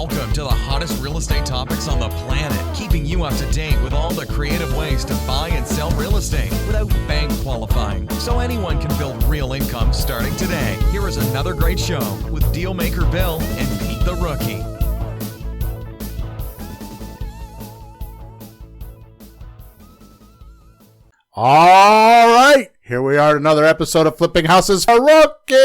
Welcome to the hottest real estate topics on the planet, keeping you up to date with all the creative ways to buy and sell real estate without bank qualifying, so anyone can build real income starting today. Here is another great show with Dealmaker Bill and Pete the Rookie. All right, here we are, another episode of Flipping Houses for Rookies.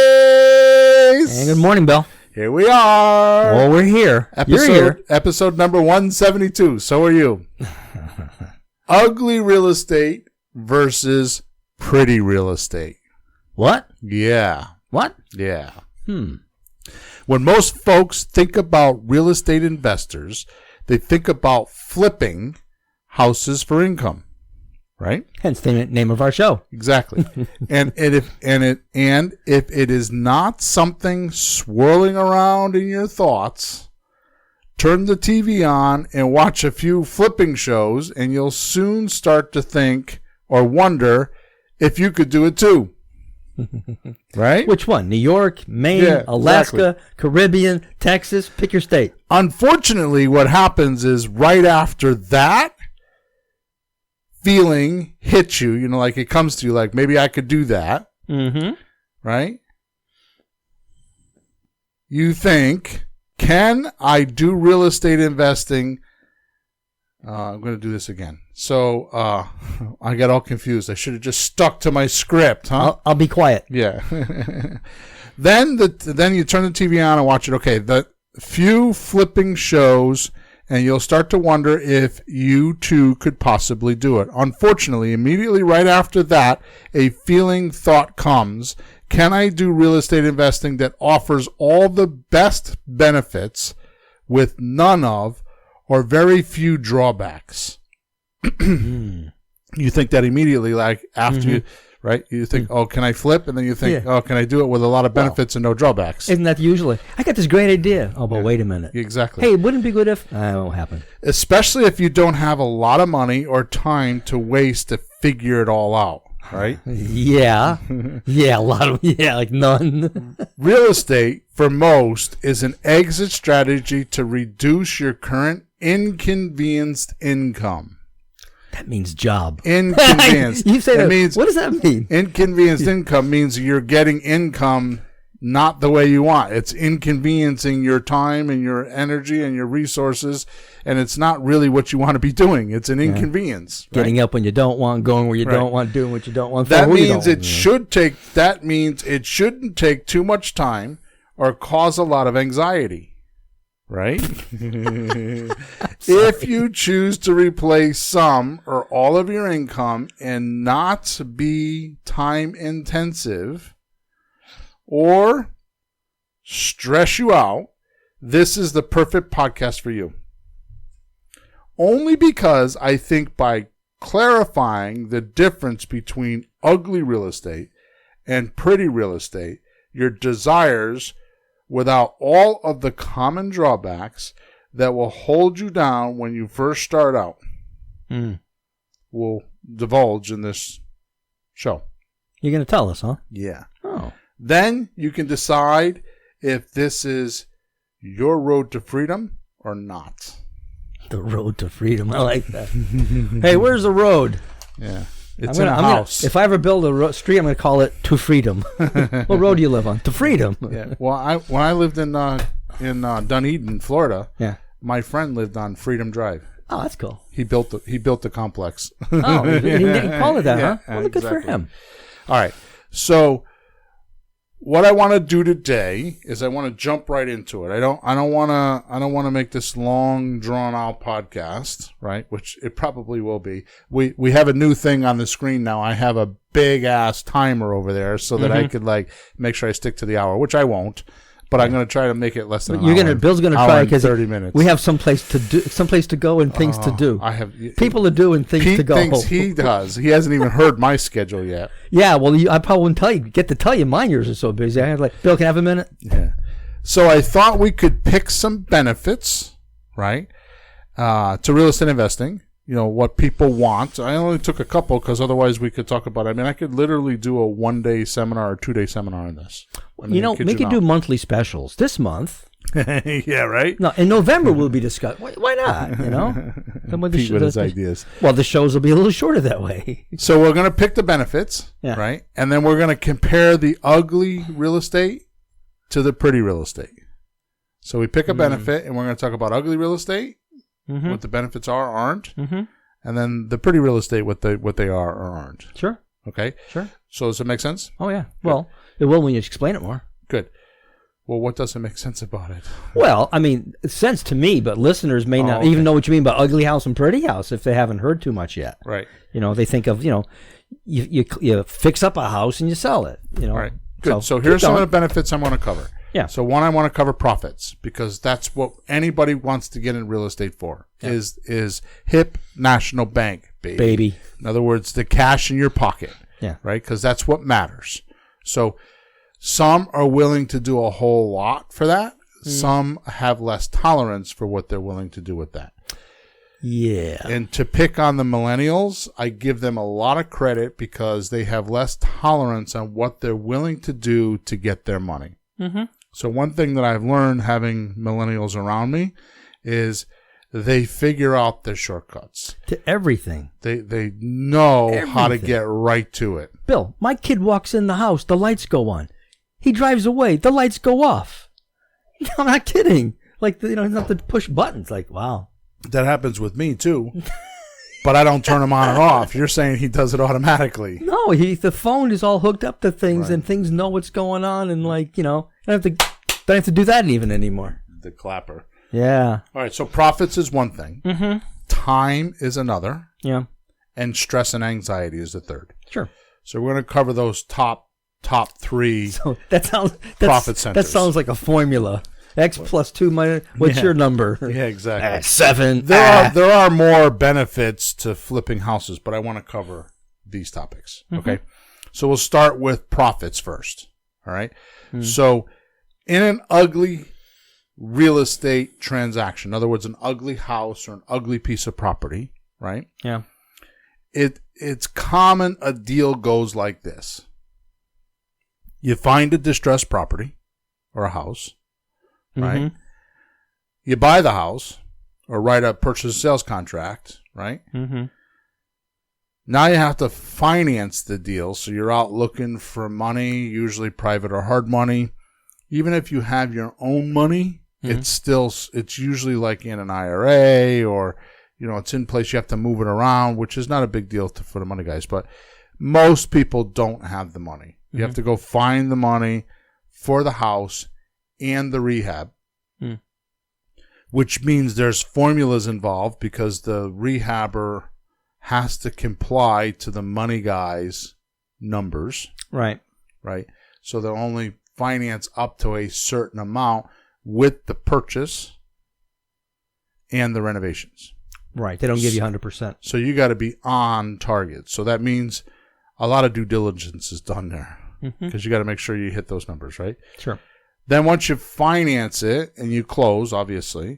And good morning, Bill. Here we are. Well, we're here. You're here. Episode number 172. So are you. Ugly real estate versus pretty real estate. What? Yeah. What? Yeah. When most folks think about real estate investors, they think about flipping houses for income. Right? Hence the name of our show. Exactly. and if it is not something swirling around in your thoughts, turn the TV on and watch a few flipping shows, and you'll soon start to think or wonder if you could do it too. Right? Which one? New York, Maine, Alaska, exactly. Caribbean, Texas? Pick your state. Unfortunately, what happens is right after that, feeling hits you, like it comes to you, like maybe I could do that. Mm-hmm. Right? You think, can I do real estate investing? I'm going to do this again. So I got all confused. I should have just stuck to my script, huh? I'll be quiet. Yeah. Then you turn the TV on and watch it. Okay, the few flipping shows, and you'll start to wonder if you too could possibly do it. Unfortunately, immediately right after that, a feeling thought comes. Can I do real estate investing that offers all the best benefits with none of or very few drawbacks? You think that immediately, like after you, right? You think, oh, can I flip? And then you think, oh, can I do it with a lot of benefits and no drawbacks? Isn't that usually? I got this great idea. Oh, but wait a minute. Exactly. Hey, wouldn't it be good if... That won't happen. Especially if you don't have a lot of money or time to waste to figure it all out, right? Yeah. Yeah, a lot of... Yeah, like none. Real estate, for most, is an exit strategy to reduce your current inconvenienced income. That means job. Inconvenienced. You say that. Means what does that mean? Inconvenienced income means you're getting income not the way you want. It's inconveniencing your time and your energy and your resources, and it's not really what you want to be doing. It's an inconvenience. Right? Getting up when you don't want, going where you don't want, doing what you don't want. That means it shouldn't take too much time or cause a lot of anxiety. Right? If you choose to replace some or all of your income and not be time intensive or stress you out, this is the perfect podcast for you. Only because I think by clarifying the difference between ugly real estate and pretty real estate, your desires without all of the common drawbacks that will hold you down when you first start out, will divulge in this show. You're going to tell us, huh? Yeah. Oh. Then you can decide if this is your road to freedom or not. The road to freedom. I like that. Hey, where's the road? Yeah. It's in a house. If I ever build a street, I'm going to call it To Freedom. What road do you live on? To Freedom. Yeah. Well, when I lived in Dunedin, Florida, my friend lived on Freedom Drive. Oh, that's cool. He built the complex. Oh, he didn't call it that, huh? Well, exactly. Good for him. All right. So what I want to do today is I want to jump right into it. I don't want to make this long drawn out podcast, right? Which it probably will be. We have a new thing on the screen now. I have a big ass timer over there so that I could make sure I stick to the hour, which I won't. But I'm going to try to make it less than an hour. Bill's going to try because 30 minutes. We have someplace to go and things to do. I have people to do and things Pete to go. Thinks he does. He hasn't even heard my schedule yet. Yeah, well, I probably wouldn't get to tell you. Mine yours are so busy. I have Bill, can I have a minute? Yeah. So I thought we could pick some benefits, right, to real estate investing. What people want. I only took a couple because otherwise we could talk about it. I mean, I could literally do a 1-day seminar or 2-day seminar on this. We could do monthly specials. This month, Yeah, right? No, in November we'll be discussing. Why not? You know? Pete with his ideas. Well, the shows will be a little shorter that way. So we're going to pick the benefits, right? And then we're going to compare the ugly real estate to the pretty real estate. So we pick a benefit, and we're going to talk about ugly real estate, what the benefits are or aren't, and then the pretty real estate, what they are or aren't. Sure. Okay? Sure. So does it make sense? Oh, yeah. Good. Well, it will when you explain it more. Good. Well, what doesn't make sense about it? Well, I mean, it's sense to me, but listeners may not even know what you mean by ugly house and pretty house if they haven't heard too much yet. Right. You know, they think of, you fix up a house and you sell it. You know. Right. Good. So here's some of the benefits I'm going to cover. Yeah. So one, I want to cover profits because that's what anybody wants to get in real estate for is hip national bank, baby. In other words, the cash in your pocket. Yeah. Right? Because that's what matters. So some are willing to do a whole lot for that. Some have less tolerance for what they're willing to do with that. Yeah. And to pick on the millennials, I give them a lot of credit because they have less tolerance on what they're willing to do to get their money. Mm-hmm. So one thing that I've learned having millennials around me is they figure out their shortcuts. To everything. They know how to get right to it. Bill, my kid walks in the house, the lights go on. He drives away, the lights go off. I'm not kidding. Like, he's not to push buttons. Like, wow. That happens with me, too. But I don't turn them on and off. You're saying he does it automatically. No, the phone is all hooked up to things, and things know what's going on, and don't have to do that even anymore. The clapper. Yeah. All right, so profits is one thing. Mm-hmm. Time is another. Yeah. And stress and anxiety is the third. Sure. So we're going to cover those top three profit centers. That sounds like a formula. X plus 2 minus, what's your number? Yeah, exactly. 7. There are more benefits to flipping houses, but I want to cover these topics. Mm-hmm. Okay. So we'll start with profits first. All right. Mm-hmm. So in an ugly real estate transaction, in other words, an ugly house or an ugly piece of property, right? Yeah. It's common a deal goes like this. You find a distressed property or a house. Right? Mm-hmm. You buy the house or write a purchase sales contract, right? Mm-hmm. Now you have to finance the deal. So you're out looking for money, usually private or hard money. Even if you have your own money, it's usually like in an IRA or, it's in place. You have to move it around, which is not a big deal for the money guys. But most people don't have the money. You have to go find the money for the house and the rehab, which means there's formulas involved because the rehabber has to comply to the money guy's numbers. Right. Right. So they'll only finance up to a certain amount with the purchase and the renovations. Right. They don't give you 100%. So you got to be on target. So that means a lot of due diligence is done there because you got to make sure you hit those numbers, right? Sure. Then once you finance it and you close, obviously,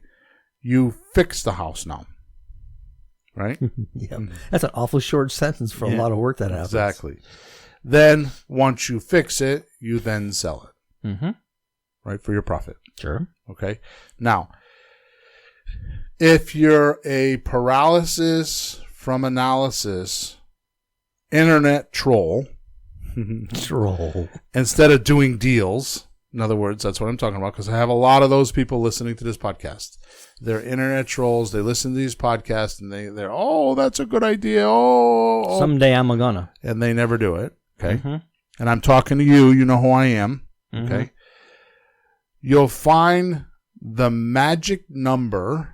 you fix the house now. Right? Yeah. That's an awful short sentence for a lot of work that happens. Exactly. Then once you fix it, you then sell it. Mm-hmm. Right? For your profit. Sure. Okay. Now, if you're a paralysis from analysis internet troll, instead of doing deals, in other words, that's what I'm talking about because I have a lot of those people listening to this podcast. They're internet trolls. They listen to these podcasts and they're, oh, that's a good idea. Oh. Someday I'm gonna. And they never do it. Okay. Mm-hmm. And I'm talking to you. You know who I am. Mm-hmm. Okay. You'll find the magic number.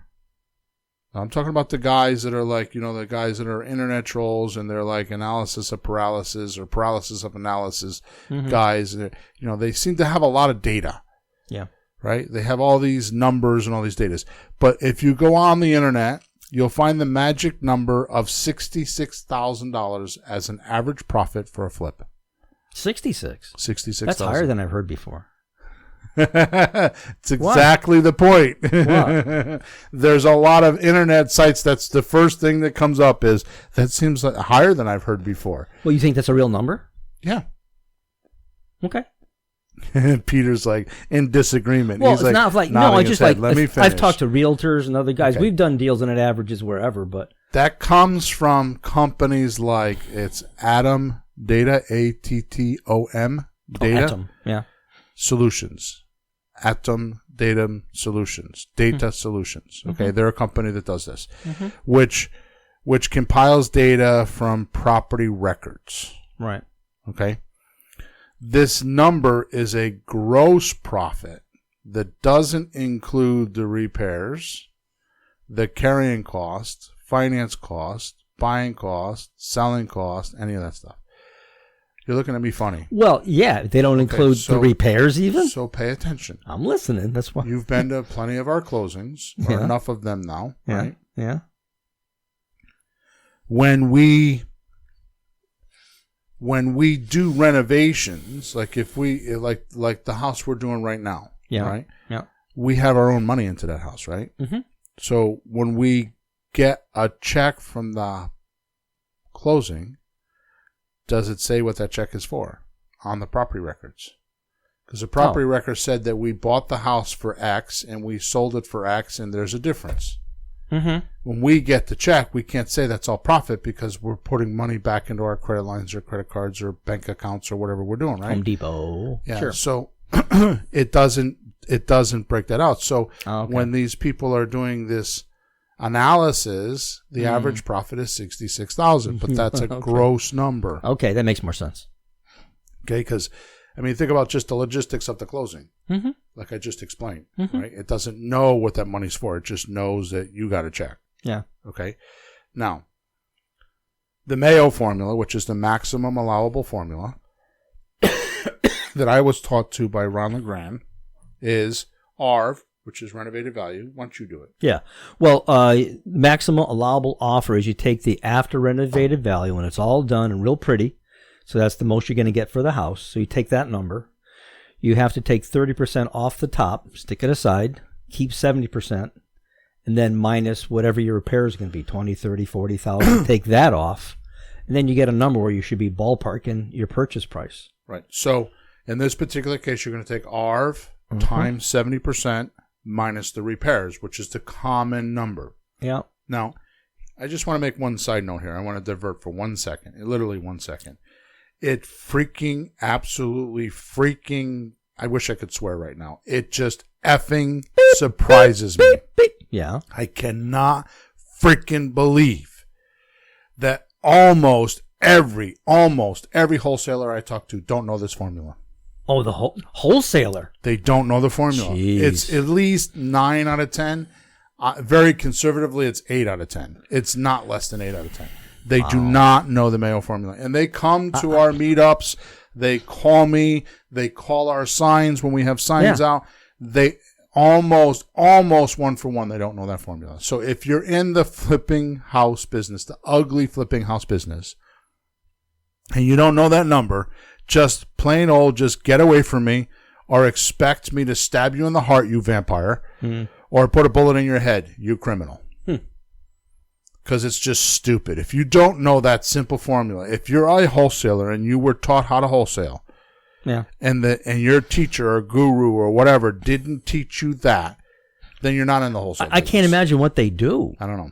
I'm talking about the guys that are like, the guys that are internet trolls and they're like analysis of paralysis or paralysis of analysis guys. They seem to have a lot of data. Yeah. Right? They have all these numbers and all these data. But if you go on the internet, you'll find the magic number of $66,000 as an average profit for a flip. 66? 66,000. That's higher than I've heard before. It's exactly the point. There's a lot of internet sites. That's the first thing that comes up is that seems like higher than I've heard before. Well, you think that's a real number? Yeah. Okay. And Peter's like in disagreement. Well, He's it's like, not like, no, nodding I his just head. like, Let me finish. I've talked to realtors and other guys. Okay. We've done deals and it averages wherever, but. That comes from companies like it's Atom Data, ATTOM Data Atom, yeah. Solutions. Atom Data Solutions. Data Solutions. Okay, they're a company that does this, which compiles data from property records. Right. Okay. This number is a gross profit that doesn't include the repairs, the carrying cost, finance cost, buying cost, selling cost, any of that stuff. You're looking at me funny. Well, yeah, they don't include the repairs even. So pay attention. I'm listening. That's why. You've been to plenty of our closings, or enough of them now, right? Yeah. When we do renovations, like if we like the house we're doing right now, right? Yeah. We have our own money into that house, right? Mm-hmm. So when we get a check from the closing, does it say what that check is for on the property records? Because the property record said that we bought the house for X and we sold it for X, and there's a difference. Mm-hmm. When we get the check, we can't say that's all profit because we're putting money back into our credit lines or credit cards or bank accounts or whatever we're doing, right? Home Depot. Yeah. Sure. So it doesn't break that out. So when these people are doing this analysis, the average profit is $66,000, but that's a gross number. Okay, that makes more sense. Okay, because I mean, think about just the logistics of the closing, like I just explained. Right? It doesn't know what that money's for; it just knows that you got a check. Yeah. Okay. Now, the Mayo formula, which is the maximum allowable formula that I was taught to by Ron LeGrand, is ARV, which is renovated value. Why don't you do it? Yeah. Well, maximum allowable offer is you take the after renovated value when it's all done and real pretty. So that's the most you're going to get for the house. So you take that number. You have to take 30% off the top, stick it aside, keep 70%, and then minus whatever your repair is going to be, 20, 30, 40,000. Take that off. And then you get a number where you should be ballparking your purchase price. Right. So in this particular case, you're going to take ARV times 70% minus the repairs, which is the common number. Yeah. Now, I just want to make one side note here. I want to divert for 1 second, literally 1 second. It freaking, absolutely freaking, I wish I could swear right now. It just effing surprises me. Yeah. I cannot freaking believe that almost every wholesaler I talk to don't know this formula. Oh, the wholesaler. They don't know the formula. Jeez. It's at least 9 out of 10. Very conservatively, it's 8 out of 10. It's not less than 8 out of 10. They do not know the Mayo formula. And they come to our meetups. They call me. They call our signs when we have signs out. They almost 1 for 1. They don't know that formula. So if you're in the flipping house business, the ugly flipping house business, and you don't know that number, just plain old, just get away from me or expect me to stab you in the heart, you vampire, or put a bullet in your head, you criminal. Because it's just stupid. If you don't know that simple formula, if you're a wholesaler and you were taught how to wholesale, and your teacher or guru or whatever didn't teach you that, then you're not in the wholesale business. I can't imagine what they do. I don't know.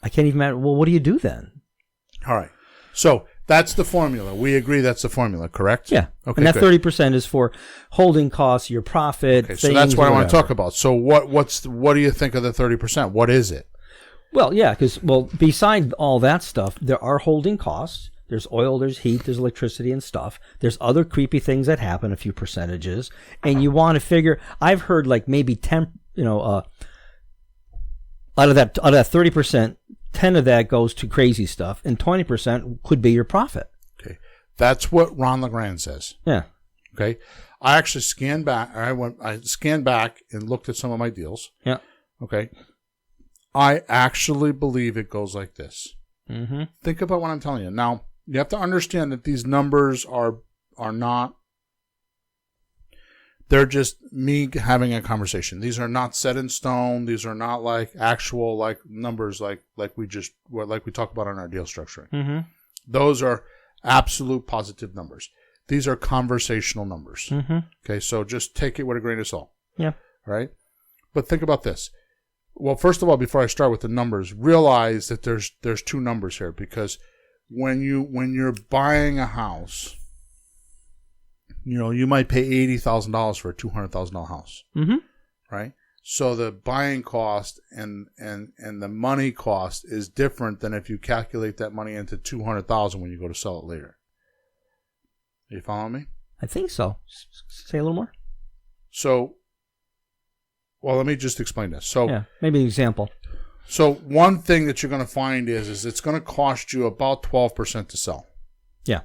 I can't even imagine. Well, what do you do then? All right. So that's the formula. We agree that's the formula, correct? Yeah. Okay, and that good. 30% is for holding costs, your profit. Okay, so that's what I want to talk about. So what do you think of the 30%? What is it? Well, yeah, because, beside all that stuff, there are holding costs. There's oil, there's heat, there's electricity and stuff. There's other creepy things that happen, a few percentages. And you want to figure, I've heard like maybe 10, out of that 30%, 10 of that goes to crazy stuff, and 20% could be your profit. Okay. That's what Ron LeGrand says. Yeah. Okay. I actually scanned back. I scanned back and looked at some of my deals. Yeah. Okay. I actually believe it goes like this. Mm-hmm. Think about what I'm telling you. Now, you have to understand that these numbers are not, they're just me having a conversation. These are not set in stone. These are not like actual like numbers like we talk about on our deal structuring. Mm-hmm. Those are absolute positive numbers. These are conversational numbers. Mm-hmm. Okay, so just take it with a grain of salt. Yeah. Right? But think about this. Well, first of all, before I start with the numbers, realize that there's two numbers here, because when you're buying a house, you might pay $80,000 for a $200,000 house. Mm-hmm. Right? So the buying cost and the money cost is different than if you calculate that money into $200,000 when you go to sell it later. Are you following me? I think so. Say a little more. So, well, let me just explain this. So, yeah, maybe an example. So one thing that you're going to find is it's going to cost you about 12% to sell. Yeah.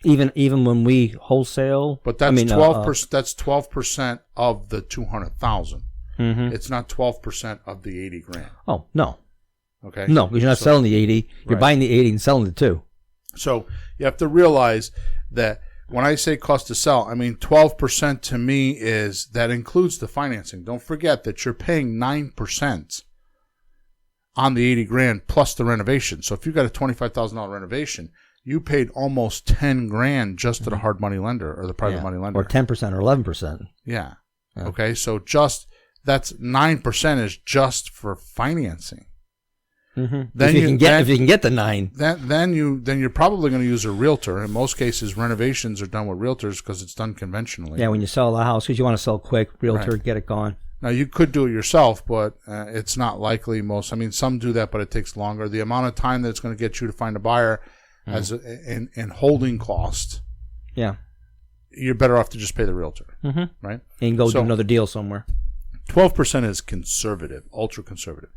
Even when we wholesale, but that's 12%. That's 12% of the 200,000. Mm-hmm. It's not 12% of the 80 grand. Oh no. Okay. No, because you're not selling the 80. You're buying the 80 and selling the 2. So you have to realize that when I say cost to sell, I mean 12% to me that includes the financing. Don't forget that you're paying 9% on the 80 grand plus the renovation. So if you got a $25,000 renovation, you paid almost 10 grand just to the hard money lender or the private money lender. Or 10% or 11%. Yeah. Okay. So that's 9% is just for financing. Mm-hmm. Then if you can get the 9, then you're probably going to use a realtor. In most cases, renovations are done with realtors because it's done conventionally. Yeah, when you sell the house, because you want to sell quick, realtor, get it gone. Now you could do it yourself, but it's not likely. Some do that, but it takes longer. The amount of time that it's going to get you to find a buyer as in holding cost. Yeah, you're better off to just pay the realtor, right? And go do another deal somewhere. 12% is conservative, ultra conservative.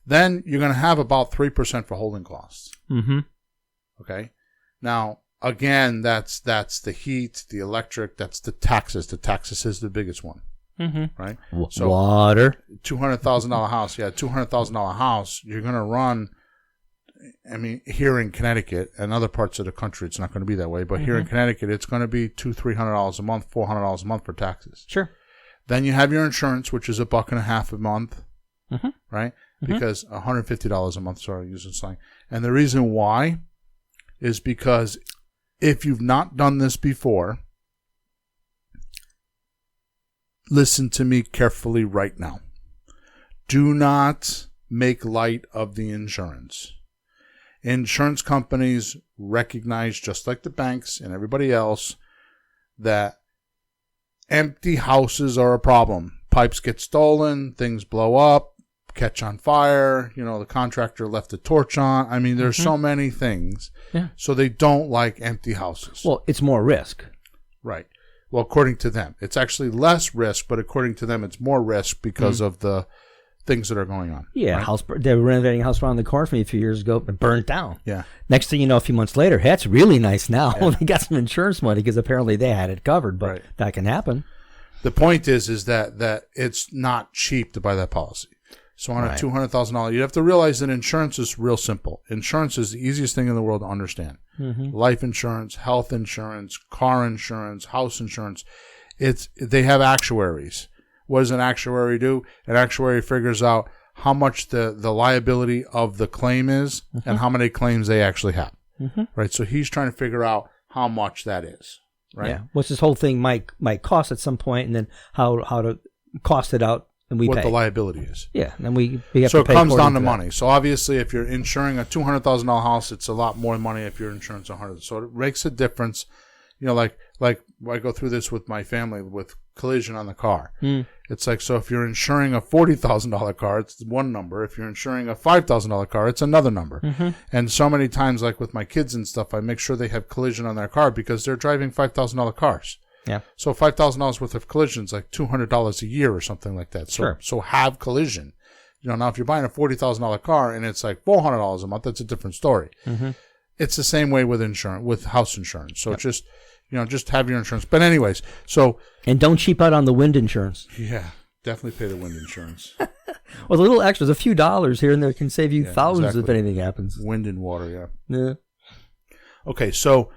Then you're going to have about 3% for holding costs. Mm-hmm. Okay. Now, again, that's the heat, the electric, that's the taxes. The taxes is the biggest one. Mm-hmm. Right. So water. $200,000 house. Yeah, $200,000 house. You're going to run. I mean, here in Connecticut and other parts of the country, it's not going to be that way. But here in Connecticut, it's going to be $200-$300 a month, $400 a month for taxes. Sure. Then you have your insurance, which is $1.50 a month, right? Because $150 a month. Sorry, using slang. And the reason why is because if you've not done this before, listen to me carefully right now. Do not make light of the insurance. Insurance companies recognize, just like the banks and everybody else, that empty houses are a problem. Pipes get stolen, things blow up, catch on fire, the contractor left the torch on. I mean, there's so many things. Yeah. So they don't like empty houses. Well, it's more risk. Right. Well, according to them, it's actually less risk, but according to them, it's more risk because of the things that are going on. Yeah, right? They were renovating a house around the corner from me a few years ago, but burned down. Yeah. Next thing you know, a few months later, hey, it's really nice now. Yeah. They got some insurance money because apparently they had it covered, but that can happen. The point is that it's not cheap to buy that policy. So on a $200,000, you have to realize that insurance is real simple. Insurance is the easiest thing in the world to understand. Life insurance, health insurance, car insurance, house insurance. They have actuaries. What does an actuary do? An actuary figures out how much the liability of the claim is and how many claims they actually have. Right? So he's trying to figure out how much that is. Right? Yeah. What's this whole thing might cost at some point, and then how to cost it out, and we what pay. the liability is. Yeah, and we have so to pay. So it comes down to that. money. So obviously, if you're insuring a $200,000 house, it's a lot more money if you're insuring $100,000. So it makes a difference. Like I go through this with my family with collision on the car. It's like, so if you're insuring a $40,000 car, it's one number. If you're insuring a $5,000 car, it's another number. And so many times, like with my kids and stuff, I make sure they have collision on their car because they're driving $5,000 cars. Yeah. So $5,000 worth of collision is like $200 a year or something like that. So, so have collision. Now if you're buying a $40,000 car and it's like $400 a month, that's a different story. It's the same way with insurance, with house insurance. So just have your insurance. But anyways, and don't cheap out on the wind insurance. Yeah, definitely pay the wind insurance. Well, the little extras, a few dollars here and there, can save you thousands if anything happens. Wind and water, yeah. Okay, so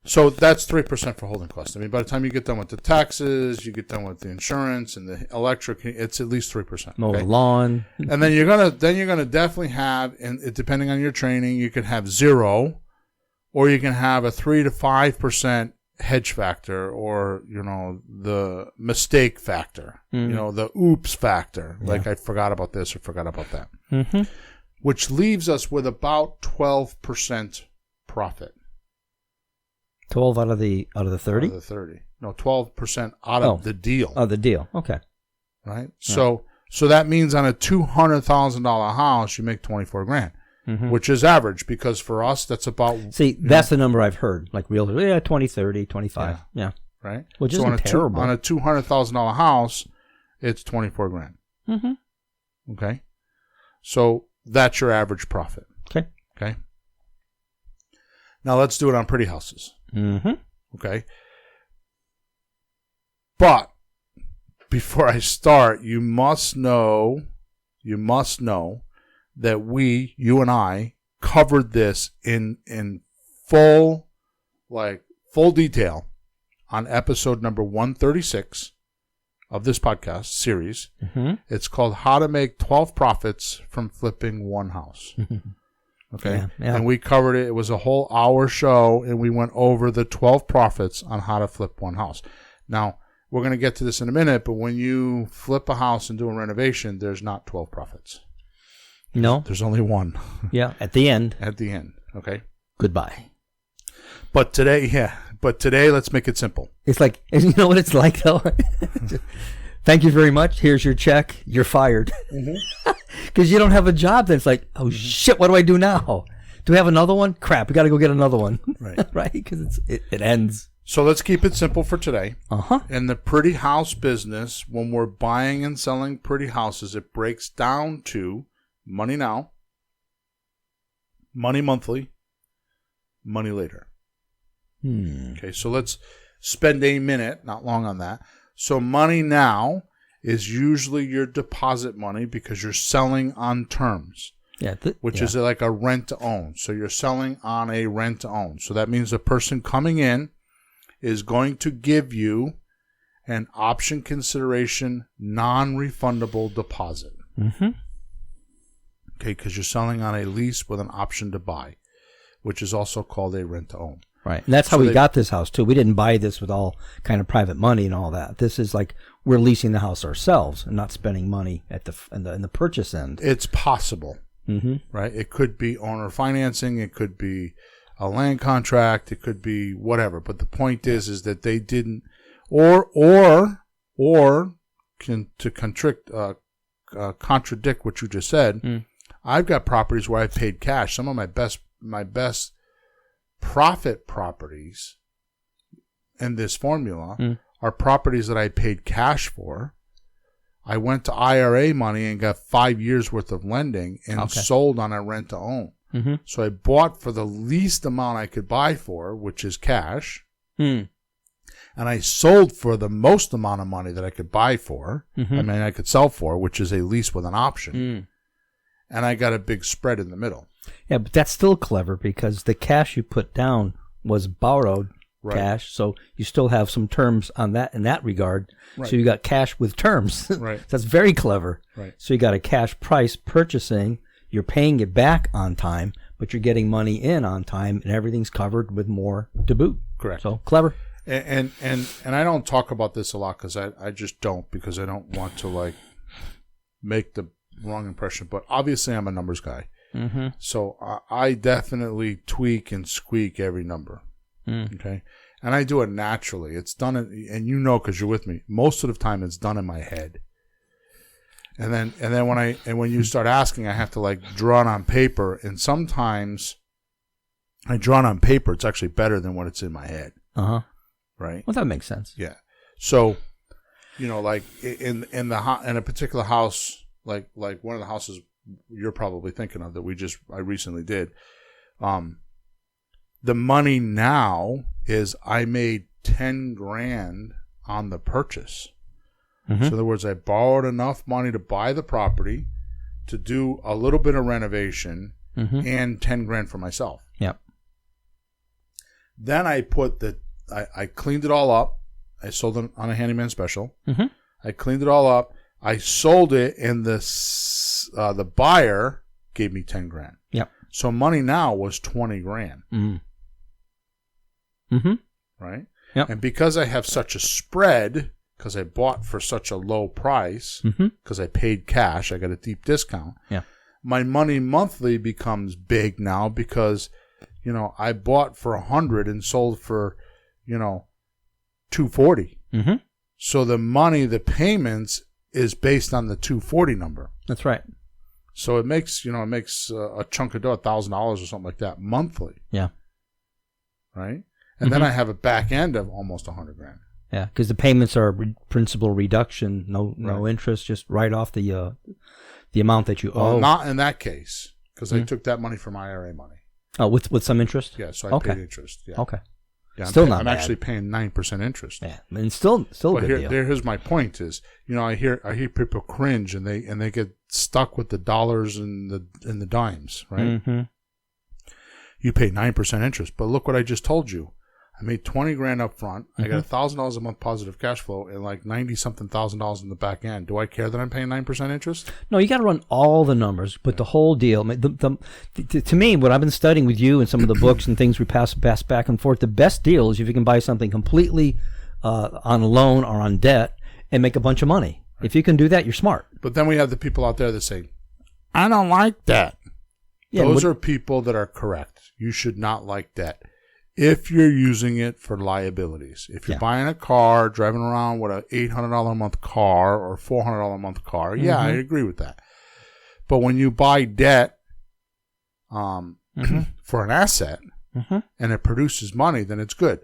that's 3% for holding costs. I mean, by the time you get done with the taxes, you get done with the insurance and the electric, it's at least 3%. Mow the lawn, and then you're gonna definitely have, and depending on your training, you could have 0. or you can have a 3 to 5% hedge factor, or the mistake factor, the oops factor, like I forgot about this or forgot about that, which leaves us with about 12% profit. 12 out of the 30? Out of the 30. No, 12% out of the deal. Oh, the deal. Okay. Right? So that means on a $200,000 house, you make 24 grand, which is average, because for us, that's about... See, that's the number I've heard. Like realtors, 20, 30, 25. Yeah. Right? Which isn't terrible. On a $200,000 house, it's 24 grand. Okay? So that's your average profit. Okay? Now let's do it on pretty houses. Okay? But before I start, you must know that you and I covered this in full detail on episode number 136 of this podcast series. It's called How to Make 12 Profits from Flipping One House. Okay. Yeah. And we covered it. It was a whole hour show, and we went over the 12 profits on how to flip one house. Now, we're going to get to this in a minute, but when you flip a house and do a renovation, there's not 12 profits. No. There's only one. Yeah, at the end. At the end. Okay. Goodbye. But today, let's make it simple. It's like, you know what it's like, though? Thank you very much. Here's your check. You're fired. Because you don't have a job. Then it's like, oh, shit, what do I do now? Do we have another one? Crap, we got to go get another one. Right. Right? Because it ends. So let's keep it simple for today. In the pretty house business, when we're buying and selling pretty houses, it breaks down to money now, money monthly, money later. Okay, so let's spend a minute, not long on that. So money now is usually your deposit money, because you're selling on terms, which is like a rent to own. So you're selling on a rent to own. So that means the person coming in is going to give you an option consideration non-refundable deposit. Okay, because you're selling on a lease with an option to buy, which is also called a rent to own. Right. And that's how we got this house, too. We didn't buy this with all kind of private money and all that. This is like we're leasing the house ourselves and not spending money at in the purchase end. It's possible. Right? It could be owner financing. It could be a land contract. It could be whatever. But the point is that they didn't, to contradict what you just said, I've got properties where I paid cash. Some of my best profit properties in this formula are properties that I paid cash for. I went to IRA money and got 5 years worth of lending and sold on a rent to own. So I bought for the least amount I could buy for, which is cash. And I sold for the most amount of money that I could buy for. I could sell for, which is a lease with an option. And I got a big spread in the middle. Yeah, but that's still clever, because the cash you put down was borrowed cash, so you still have some terms on that in that regard. So you got cash with terms. That's very clever. So you got a cash price purchasing. You're paying it back on time, but you're getting money in on time, and everything's covered with more to boot. Correct. So clever. And I don't talk about this a lot, because I just don't, because I don't want to make the wrong impression. But obviously I'm a numbers guy. So I definitely tweak and squeak every number. Okay. And I do it naturally. It's done, and because you're with me, most of the time it's done in my head. And then when you start asking, I have to draw it on paper. And sometimes I draw it on paper. It's actually better than what it's in my head. Right. Well, that makes sense. Yeah. So, in a particular house, like one of the houses you're probably thinking of that I recently did. The money now is I made 10 grand on the purchase. So in other words, I borrowed enough money to buy the property, to do a little bit of renovation, and 10 grand for myself. Yep. Then I cleaned it all up. I sold it on a handyman special. I cleaned it all up. I sold it, and the buyer gave me 10 grand. Yep. So money now was 20 grand. Mm-hmm. right? Yep. And because I have such a spread, because I bought for such a low price, because I paid cash, I got a deep discount. Yeah. My money monthly becomes big now because, I bought for $100 and sold for, $240. Mm-hmm. So the payments is based on the $240 number. That's right. So it makes a chunk of dough, $1,000 or something like that monthly. Yeah. Right. And then I have a back end of almost $100,000. Yeah, because the payments are principal reduction, no interest, just right off the amount that you owe. Not in that case, because I took that money from IRA money. Oh, with some interest? Yeah, so I paid interest. Yeah. Okay. Yeah, I'm actually paying 9% interest. Yeah, and still but good deal. Here's my point: is I hear people cringe and they get stuck with the dollars and the dimes, right? Mm-hmm. You pay 9% interest, but look what I just told you. I made $20,000 up front. I got $1,000 a month positive cash flow and like $90-something thousand in the back end. Do I care that I'm paying 9% interest? No, you got to run all the numbers, but the whole deal. To me, what I've been studying with you and some of the books and things we pass back and forth, the best deal is if you can buy something completely on a loan or on debt and make a bunch of money. Right. If you can do that, you're smart. But then we have the people out there that say, I don't like debt. Yeah, those are people that are correct. You should not like debt. If you're using it for liabilities, if you're buying a car, driving around with an $800 a month car or $400 a month car, I agree with that. But when you buy debt for an asset and it produces money, then it's good.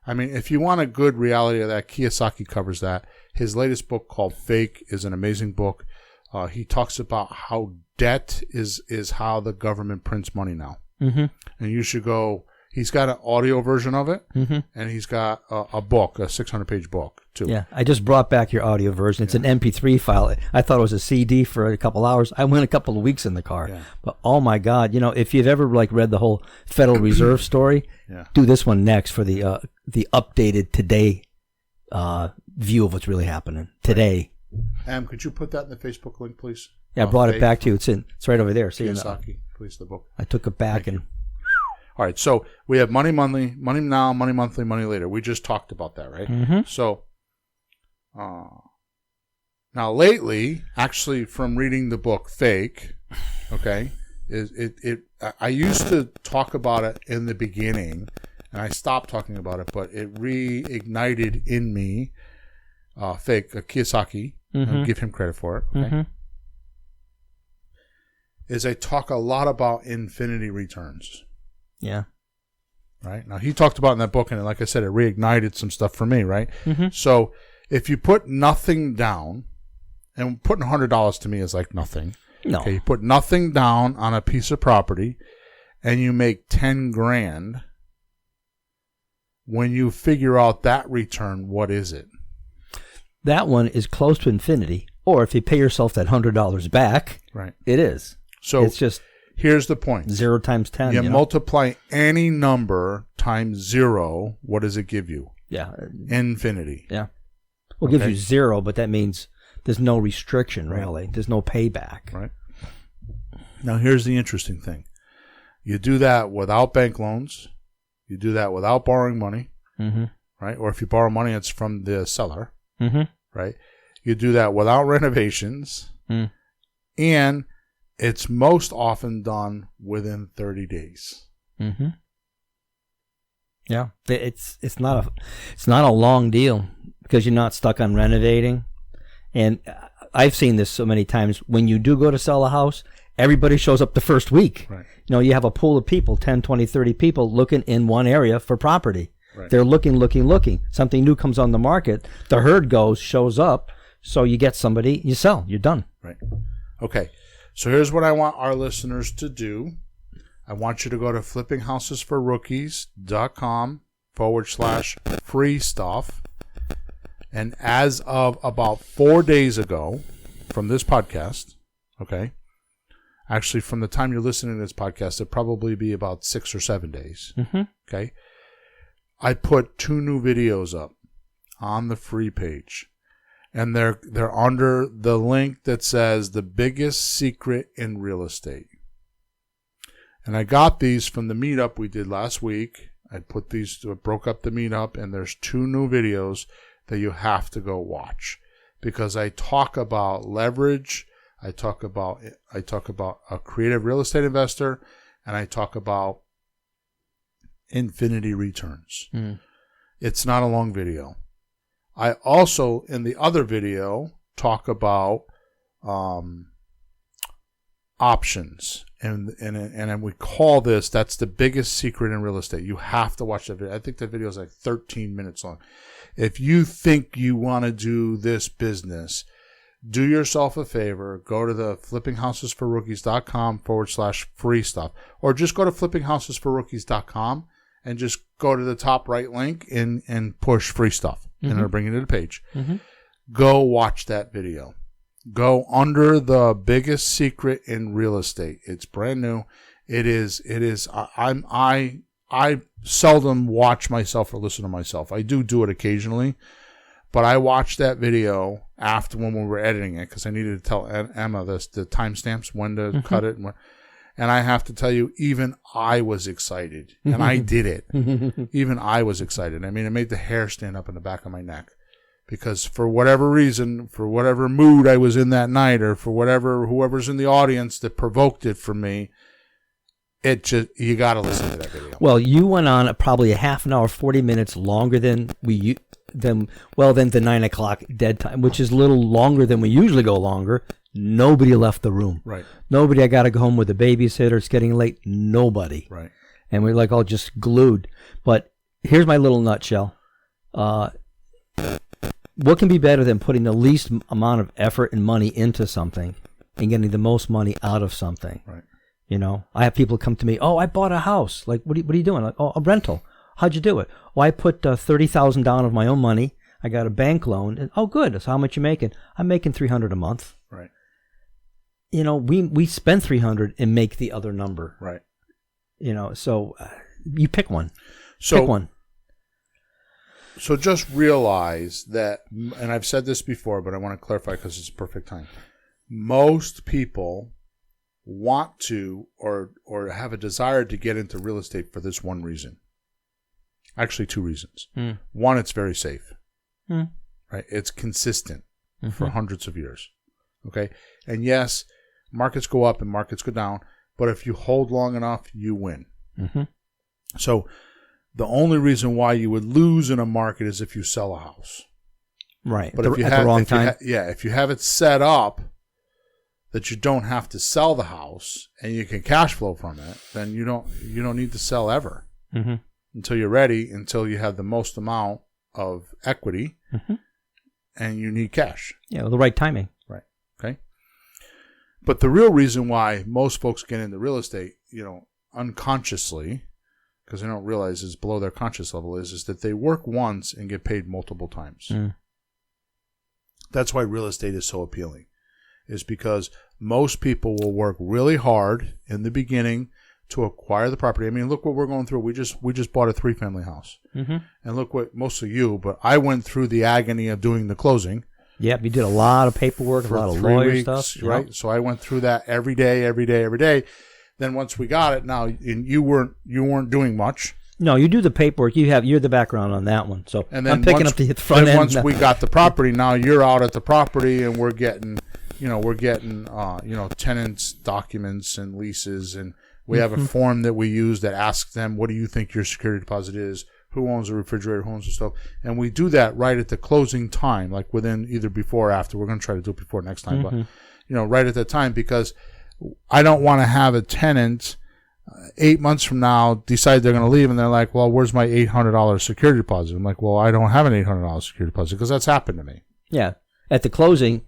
I mean, if you want a good reality of that, Kiyosaki covers that. His latest book called Fake is an amazing book. He talks about how debt is how the government prints money now. And you should go. He's got an audio version of it, and he's got a book, a 600-page book, too. Yeah, I just brought back your audio version. It's an MP3 file. I thought it was a CD for a couple hours. I went a couple of weeks in the car. Yeah. But, oh, my God, if you've ever read the whole Federal Reserve story, do this one next for the updated today view of what's really happening today. Could you put that in the Facebook link, please? Yeah, I brought it back to you. It's right over there. See, Kiyosaki, please, the book. I took it back and... All right, so we have money monthly, money now, money monthly, money later. We just talked about that, right? So now lately, actually from reading the book Fake, okay, I used to talk about it in the beginning, and I stopped talking about it, but it reignited in me Fake, Kiyosaki, I'll give him credit for it, okay? Is I talk a lot about infinity returns. Yeah. Right. Now, he talked about in that book, and like I said, it reignited some stuff for me, right? So if you put nothing down, and putting $100 to me is like nothing. No. Okay, you put nothing down on a piece of property, and you make $10,000. When you figure out that return, what is it? That one is close to infinity. Or if you pay yourself that $100 back, right, it is. So it's just... Here's the point. 0 times 10. You multiply any number times 0. What does it give you? Yeah. Infinity. Yeah. Well, it gives you 0, but that means there's no restriction, really. There's no payback. Right. Now, here's the interesting thing. You do that without bank loans. You do that without borrowing money. Right? Or if you borrow money, it's from the seller. Right? You do that without renovations. And... it's most often done within 30 days. Yeah, it's not a long deal because you're not stuck on renovating. And I've seen this so many times. When you do go to sell a house, everybody shows up the first week. Right. You have a pool of people, 10, 20, 30 people looking in one area for property. Right. They're looking. Something new comes on the market. The herd shows up. So you get somebody, you sell, you're done. Right. Okay. So here's what I want our listeners to do. I want you to go to flippinghouses4rookies.com/free stuff. And as of about 4 days ago from this podcast, okay, actually from the time you're listening to this podcast, it'll probably be about 6 or 7 days. Okay. I put 2 new videos up on the free page. And they're under the link that says the biggest secret in real estate. And I got these from the meetup we did last week. I broke up the meetup, and there's 2 new videos that you have to go watch, because I talk about leverage, I talk about a creative real estate investor, and I talk about infinity returns. It's not a long video. I also, in the other video, talk about options, and we call that's the biggest secret in real estate. You have to watch that video. I think that video is like 13 minutes long. If you think you want to do this business, do yourself a favor, go to the flippinghousesforrookies.com/free stuff, or just go to flippinghousesforrookies.com and just go to the top right link and push free stuff, and it'll bring you to the page. Go watch that video. Go under the biggest secret in real estate. It's brand new. It is. I seldom watch myself or listen to myself. I do it occasionally, but I watched that video after when we were editing it, because I needed to tell Emma the timestamps, when to cut it, and I have to tell you, even I was excited, and I did it. Even I was excited. I mean, it made the hair stand up in the back of my neck, because for whatever reason, for whatever mood I was in that night, or for whoever's in the audience that provoked it for me, you got to listen to that video. Well, you went on probably a half an hour, 40 minutes longer than the 9 o'clock dead time, which is a little longer than we usually go longer. Nobody left the room. Right. Nobody. I got to go home with a babysitter. It's getting late. Nobody. Right. And we're like all just glued. But here's my little nutshell. What can be better than putting the least amount of effort and money into something and getting the most money out of something? Right. You know, I have people come to me, oh, I bought a house. Like, what are you doing? Like, oh, a rental. How'd you do it? Well, I put $30,000 down of my own money. I got a bank loan. And, oh, good. So how much you making? I'm making $300 a month. Right. You know, we spend $300 and make the other number. Right. You know, so you pick one. Pick one. So just realize that, and I've said this before, but I want to clarify because it's a perfect time. Most people want to or have a desire to get into real estate for this one reason. Actually, 2 reasons. One, it's very safe. Right? It's consistent for hundreds of years. Okay? And yes, markets go up and markets go down, but if you hold long enough, you win. So the only reason why you would lose in a market is if you sell a house. Right. But if you have the wrong time. If you have it set up that you don't have to sell the house and you can cash flow from it, then you don't need to sell ever until you're ready, until you have the most amount of equity and you need cash. Yeah, well, the right timing. Right. Okay. But the real reason why most folks get into real estate, unconsciously, because they don't realize it's below their conscious level, is that they work once and get paid multiple times. That's why real estate is so appealing, is because most people will work really hard in the beginning to acquire the property. I mean, look what we're going through. We just bought a 3-family house. And look what, mostly you, but I went through the agony of doing the closing. Yep, you did a lot of paperwork, a lot of lawyer stuff. Right? Yep. So I went through that every day. Then once we got it, now you weren't doing much. No, you do the paperwork. You're the background on that one. So and then I'm picking up the front end. Once we got the property, now you're out at the property, and we're getting tenants' documents and leases, and we have a form that we use that asks them, what do you think your security deposit is? Who owns the refrigerator? Who owns the stove? And we do that right at the closing time, like within either before or after. We're going to try to do it before next time, but right at that time, because I don't want to have a tenant 8 months from now decide they're going to leave, and they're like, well, where's my $800 security deposit? I'm like, well, I don't have an $800 security deposit, because that's happened to me. Yeah. At the closing,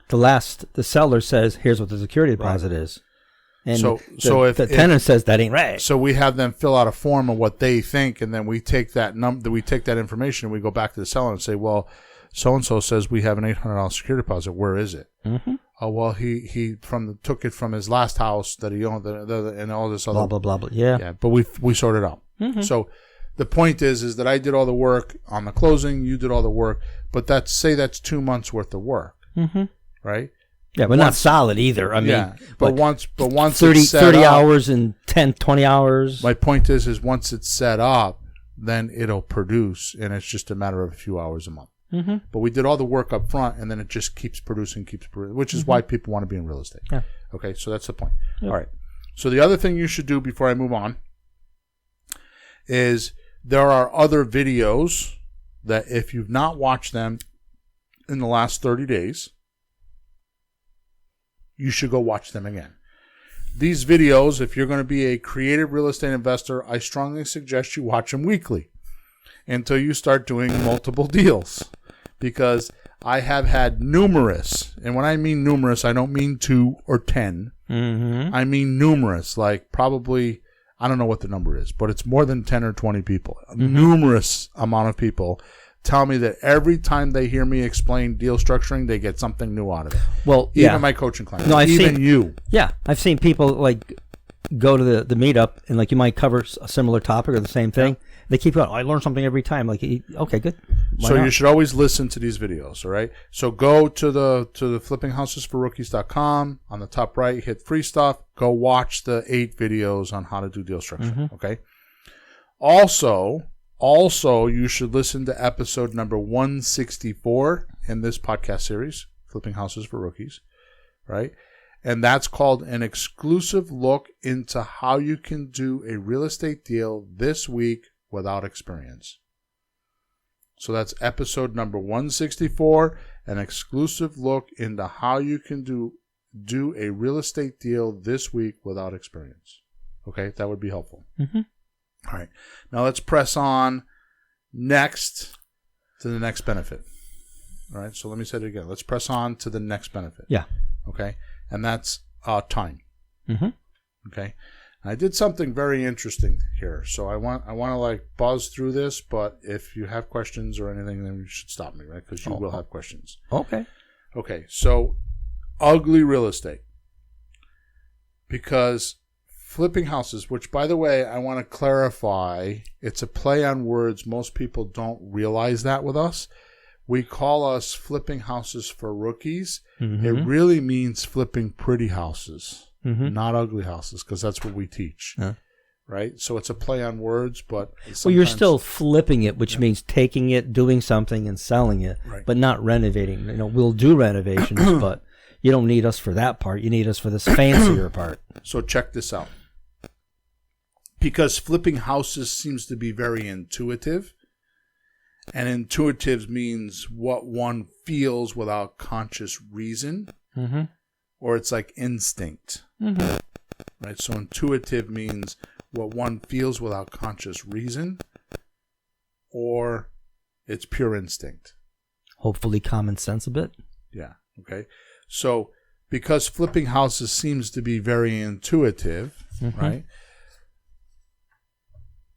the seller says, here's what the security deposit is. And if the tenant says that ain't right. So we have them fill out a form of what they think, and then we take that information and we go back to the seller and say, well, so-and-so says we have an $800 security deposit. Where is it? Oh, well, he took it from his last house that he owned, and all this other blah blah blah. Yeah. Yeah, but we sorted it out. So the point is that I did all the work on the closing. You did all the work, but that's 2 months worth of work, right? Yeah, but not solid either. I mean, but once 30 hours and 10, 20 hours. My point is once it's set up, then it'll produce, and it's just a matter of a few hours a month. Mm-hmm. But we did all the work up front, and then it just keeps producing, which is why people want to be in real estate. Yeah. Okay, so that's the point. Yep. All right. So the other thing you should do before I move on is there are other videos that if you've not watched them in the last 30 days, you should go watch them again. These videos, if you're going to be a creative real estate investor, I strongly suggest you watch them weekly until you start doing multiple deals. Because I have had numerous, and when I mean numerous, I don't mean 2 or 10. Mm-hmm. I mean numerous, like probably, I don't know what the number is, but it's more than 10 or 20 people. Mm-hmm. Numerous amount of people tell me that every time they hear me explain deal structuring, they get something new out of it. Well, even yeah. my coaching clients, No, even you. Yeah, I've seen people like go to the meetup and like you might cover a similar topic or the same thing. Yeah. They keep going. I learn something every time. Like, okay, good. Why so not? you should always listen to these videos. All right. So go to the flippinghousesforrookies.com. On the top right, hit free stuff. Go watch the 8 videos on how to do deal structuring. Mm-hmm. Okay. Also, you should listen to episode number 164 in this podcast series, Flipping Houses for Rookies, right? And that's called an exclusive look into how you can do a real estate deal this week without experience. So that's episode number 164, an exclusive look into how you can do a real estate deal this week without experience. Okay, that would be helpful. Mm-hmm. All right. Now let's press on next to the next benefit. All right. So let me say it again. Let's press on to the next benefit. Yeah. Okay. And that's time. Mm-hmm. Okay. I did something very interesting here. So I want to like buzz through this, but if you have questions or anything, then you should stop me, right? Because you will have questions. Okay. Okay. So ugly real estate. Because flipping houses, which, by the way, I want to clarify, it's a play on words. Most people don't realize that with us. We call us flipping houses for rookies. Mm-hmm. It really means flipping pretty houses, Mm-hmm. not ugly houses, because that's what we teach, right? So it's a play on words, but well, you're still flipping it, which means taking it, doing something, and selling it, right, but not renovating. We'll do renovations, but you don't need us for that part. You need us for this fancier part. So check this out. Because flipping houses seems to be very intuitive. And intuitive means what one feels without conscious reason. Mm-hmm. Or it's like instinct. Mm-hmm. Right? So intuitive means what one feels without conscious reason. Or it's pure instinct. Hopefully common sense a bit. Yeah. Okay. So because flipping houses seems to be very intuitive, Mm-hmm. right?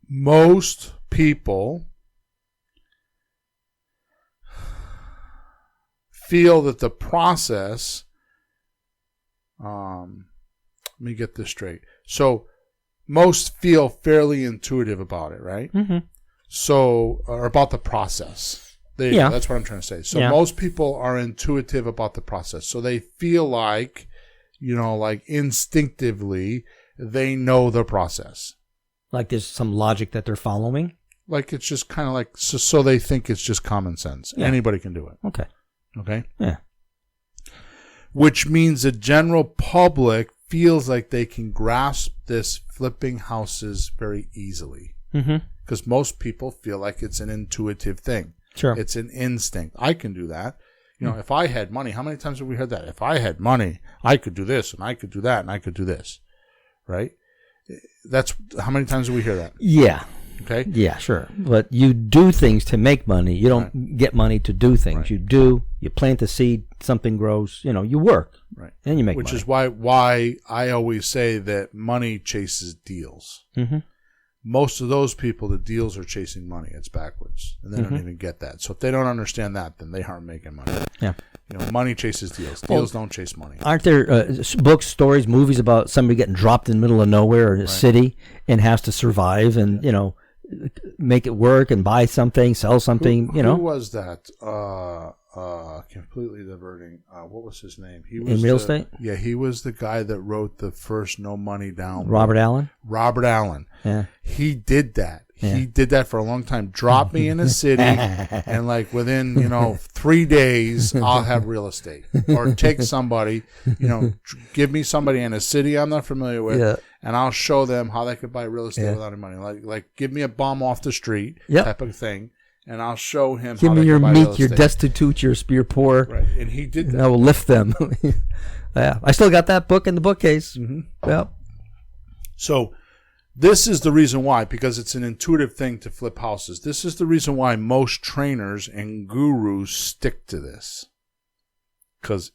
Most people feel that the process, let me get this straight. So most feel fairly intuitive about it, right? Mm-hmm. So, or about the process. That's what I'm trying to say. So most people are intuitive about the process. So they feel like, like instinctively, they know the process. Like there's some logic that they're following? Like it's just kind of like, so they think it's just common sense. Yeah. Anybody can do it. Okay? Yeah. Which means the general public feels like they can grasp this flipping houses very easily. Because most people feel like it's an intuitive thing. Sure. It's an instinct. I can do that. If I had money, how many times have we heard that? If I had money, I could do this and I could do that and I could do this. Right? That's how many times do we hear that? Yeah. Okay. Yeah, sure. But you do things to make money. You don't get money to do things. Right. You plant the seed, something grows, you work. Right. And you make money. Which is why I always say that money chases deals. Mm-hmm. Most of those people, the deals are chasing money. It's backwards. And they don't even get that. So if they don't understand that, then they aren't making money. Yeah. Money chases deals. Deals don't chase money. Aren't there books, stories, movies about somebody getting dropped in the middle of nowhere in a city and has to survive and, make it work and buy something, sell something, Who was that? completely diverting. What was his name? He was in real estate? Yeah, he was the guy that wrote the first No Money Down. Robert Allen? Robert Allen. Yeah. He did that. Yeah. He did that for a long time. Drop me in a city, and like within 3 days, I'll have real estate. Or take somebody, give me somebody in a city I'm not familiar with, Yeah. and I'll show them how they could buy real estate without any money. Like give me a bum off the street type of thing, and I'll show him. Give how me they your could buy meek, real your estate. destitute, your poor. Right, and he did And that. I will lift them. Yeah, I still got that book in the bookcase. Mm-hmm. Yep. So this is the reason why, because it's an intuitive thing to flip houses. This is the reason why most trainers and gurus stick to this. Because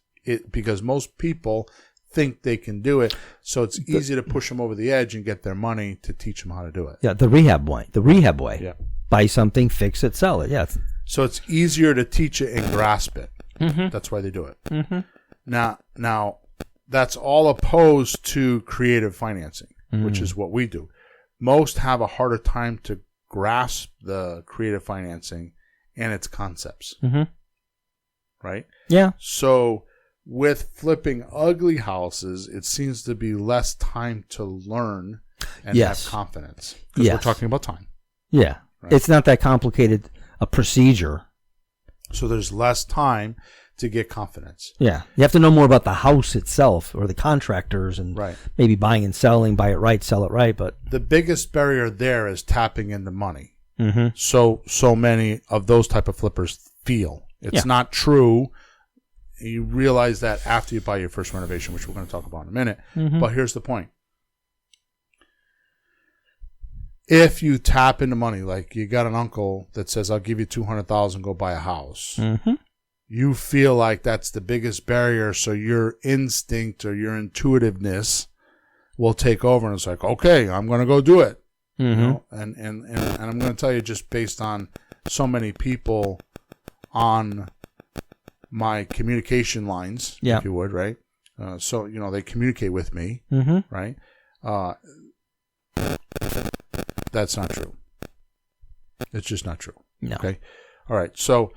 most people think they can do it, so it's easy to push them over the edge and get their money to teach them how to do it. Yeah, the rehab way. The rehab way. Yeah. Buy something, fix it, sell it. Yeah. So it's easier to teach it and grasp it. Mm-hmm. That's why they do it. Mm-hmm. Now that's all opposed to creative financing, which is what we do. Most have a harder time to grasp the creative financing and its concepts. Mm-hmm. Right? Yeah. So with flipping ugly houses, it seems to be less time to learn and have confidence. Because we're talking about time. Yeah. Right. It's not that complicated a procedure. So there's less time to get confidence. Yeah. You have to know more about the house itself or the contractors and maybe buying and selling, buy it right, sell it right. But the biggest barrier there is tapping into money. Mm-hmm. So many of those type of flippers feel it's not true. You realize that after you buy your first renovation, which we're going to talk about in a minute. Mm-hmm. But here's the point. If you tap into money, like you got an uncle that says, I'll give you $200,000, go buy a house. Mm-hmm. You feel like that's the biggest barrier, so your instinct or your intuitiveness will take over, and it's like, okay, I'm going to go do it. Mm-hmm. And I'm going to tell you, just based on so many people on my communication lines, if you would, right? So they communicate with me, right? That's not true. It's just not true. No. Okay. All right. So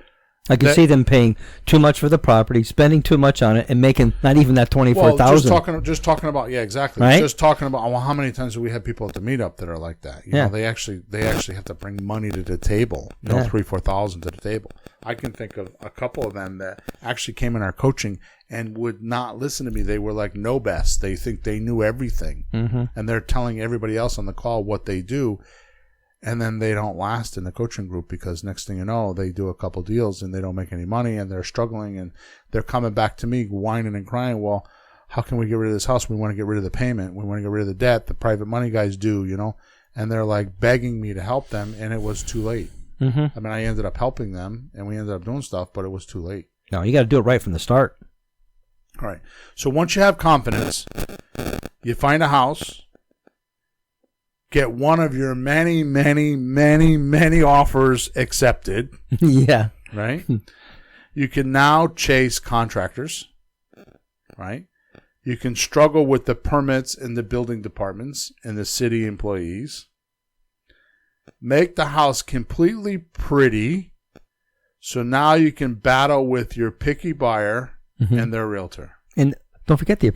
I can see them paying too much for the property, spending too much on it, and making not even that $24,000. Just talking about exactly. Right? Just talking about how many times do we have people at the meetup that are like that? You know, they actually have to bring money to the table. $3,000-$4,000 to the table. I can think of a couple of them that actually came in our coaching and would not listen to me. They were like no best. They think they knew everything, and they're telling everybody else on the call what they do. And then they don't last in the coaching group because next thing you know, they do a couple deals and they don't make any money and they're struggling and they're coming back to me whining and crying. Well, how can we get rid of this house? We want to get rid of the payment. We want to get rid of the debt. The private money guys do, and they're like begging me to help them, and it was too late. I mean, I ended up helping them and we ended up doing stuff, but it was too late. No, you got to do it right from the start. All right. So once you have confidence, you find a house. Get one of your many, many, many, many offers accepted. Yeah. Right? You can now chase contractors. Right? You can struggle with the permits in the building departments and the city employees. Make the house completely pretty. So now you can battle with your picky buyer and their realtor. And don't forget the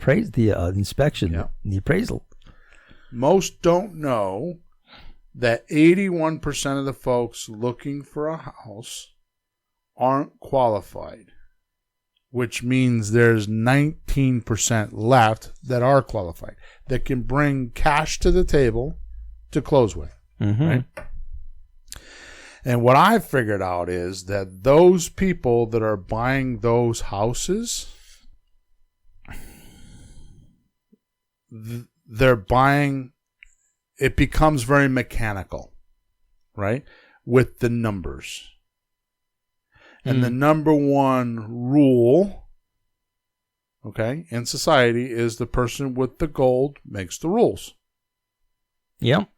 inspection, the appraisal. Most don't know that 81% of the folks looking for a house aren't qualified, which means there's 19% left that are qualified, that can bring cash to the table to close with. Right? And what I've figured out is that those people that are buying those houses, they're buying, it becomes very mechanical, right? With the numbers. And the number one rule, okay, in society is the person with the gold makes the rules. Yep.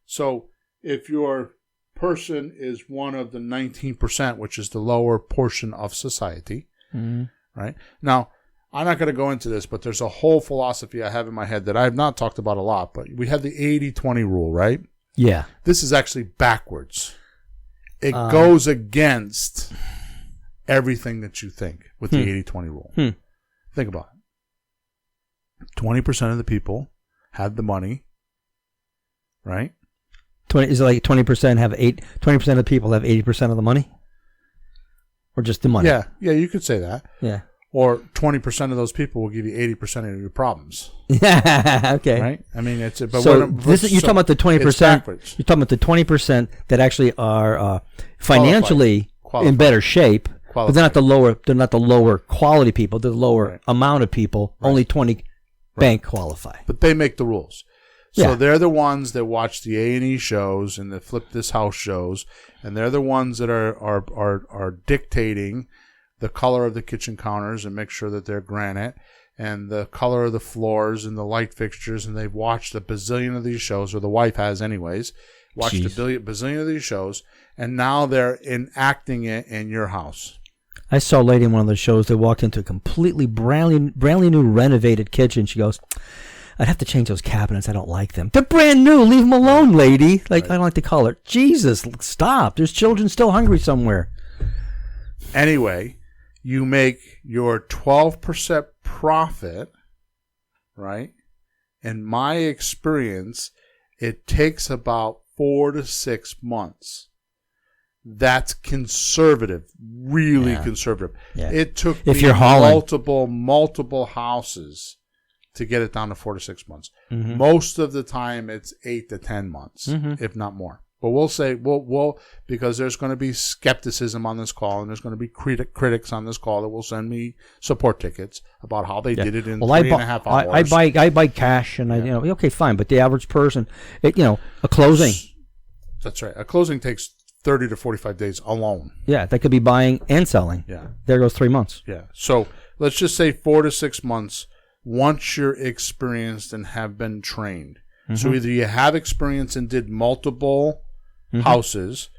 So if your person is one of the 19%, which is the lower portion of society, right? Now, I'm not going to go into this, but there's a whole philosophy I have in my head that I have not talked about a lot, but we have the 80-20 rule, right? Yeah. This is actually backwards. It goes against everything that you think with the 80-20 rule. Think about it. 20% of the people have the money, right? 20 is it like 20% of the people have 80% of the money? Or just the money? Yeah, you could say that. Yeah. Or 20% of those people will give you 80% of your problems. Yeah, okay. Right? I mean, it's... But so you're talking about the 20%. You're talking about the 20% that actually are financially in better shape, but they're not the lower quality people. They're the lower amount of people. Right. Only 20 bank qualify. But they make the rules. So they're the ones that watch the A&E shows and the Flip This House shows, and they're the ones that are dictating the color of the kitchen counters and make sure that they're granite, and the color of the floors and the light fixtures, and they've watched a bazillion of these shows, or the wife has anyways, watched a bazillion of these shows, and now they're enacting it in your house. I saw a lady in one of the shows that walked into a completely brand new renovated kitchen. She goes, I'd have to change those cabinets. I don't like them. They're brand new. Leave them alone, lady. Like, I don't like the color. Jesus, stop. There's children still hungry somewhere. Anyway, you make your 12% profit, right? In my experience, it takes about 4 to 6 months. That's conservative, really conservative. Yeah. It took me multiple houses to get it down to 4 to 6 months. Mm-hmm. Most of the time, it's 8 to 10 months, if not more. But we'll say we'll because there's going to be skepticism on this call, and there's going to be critics on this call that will send me support tickets about how they did it in 3.5 hours. I buy cash, and okay, fine. But the average person, a closing. That's right. A closing takes 30 to 45 days alone. Yeah, that could be buying and selling. Yeah, there goes 3 months. Yeah. So let's just say 4 to 6 months. Once you're experienced and have been trained. Mm-hmm. So either you have experience and did multiple houses,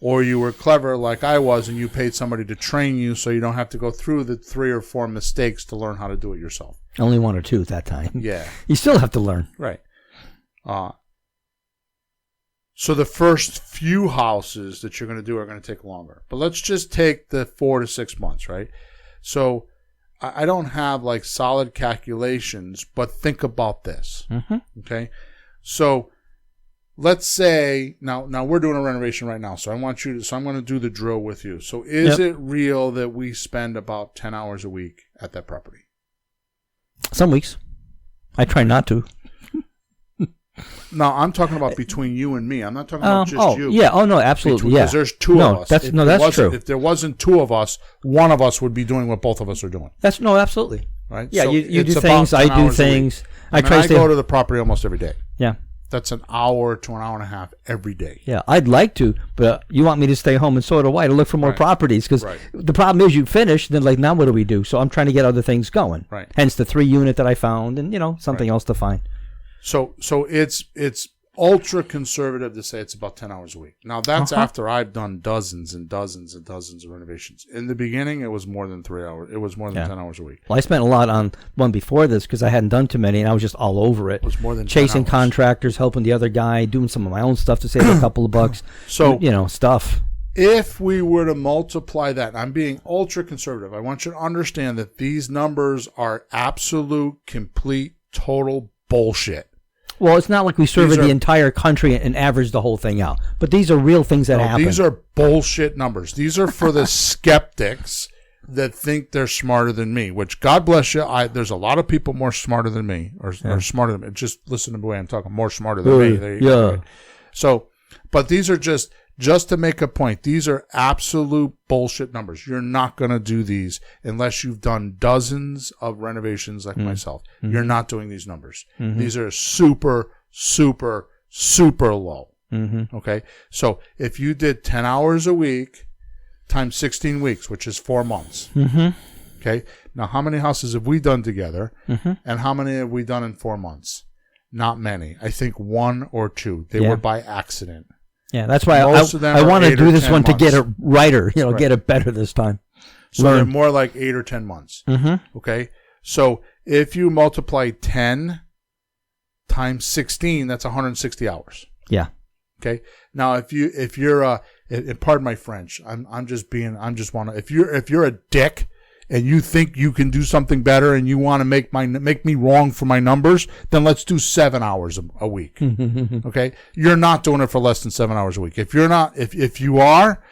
or you were clever like I was and you paid somebody to train you so you don't have to go through the 3 or 4 mistakes to learn how to do it yourself. Only 1 or 2 at that time. Yeah. You still have to learn. Right. So the first few houses that you're going to do are going to take longer. But let's just take the 4 to 6 months, right? So I don't have like solid calculations, but think about this. Mm-hmm. Okay. So let's say now we're doing a renovation right now. So I'm going to do the drill with you. So is it real that we spend about 10 hours a week at that property? Some weeks. I try not to. No, I'm talking about between you and me. I'm not talking about just you. Yeah. Oh, no, absolutely. Because there's 2 of us. That's true. If there wasn't 2 of us, one of us would be doing what both of us are doing. Absolutely. Right? Yeah, so you do things, I do things. I go to the property almost every day. Yeah. That's an hour to an hour and a half every day. Yeah, I'd like to, but you want me to stay home, and so do I, to look for more properties. Because the problem is you finish, then like, now what do we do? So I'm trying to get other things going. Right. Hence the 3 unit that I found, and something else to find. So it's ultra conservative to say it's about 10 hours a week. Now that's after I've done dozens and dozens and dozens of renovations. In the beginning, it was more than 3 hours. It was more than 10 hours a week. Well, I spent a lot on one before this because I hadn't done too many, and I was just all over it. It was more than chasing contractors, helping the other guy, doing some of my own stuff to save a couple of bucks. So stuff. If we were to multiply that, I'm being ultra conservative. I want you to understand that these numbers are absolute, complete, total bullshit. Well, it's not like we surveyed the entire country and averaged the whole thing out. But these are real things that happen. These are bullshit numbers. These are for the skeptics that think they're smarter than me, which, God bless you, there's a lot of people more smarter than me, or smarter than me. Just listen to the way I'm talking, more smarter than me. There you go. Right? So, but these are just to make a point. These are absolute bullshit numbers. You're not going to do these unless you've done dozens of renovations like myself. Mm-hmm. You're not doing these numbers. Mm-hmm. These are super, super, super low. Mm-hmm. Okay? So if you did 10 hours a week times 16 weeks, which is 4 months. Mm-hmm. Okay? Now, how many houses have we done together? Mm-hmm. And how many have we done in 4 months? Not many. I think 1 or 2. They were by accident. Yeah, that's why I want to do this one to get it righter, get it better this time. So they're more like 8 or 10 months. Mm-hmm. Okay? So if you multiply 10 times 16, that's 160 hours. Yeah. Okay? Now if you're pardon my French. If you're a dick and you think you can do something better and you want to make me wrong for my numbers, then let's do 7 hours a week. Okay? You're not doing it for less than 7 hours a week. If you're not, if you are,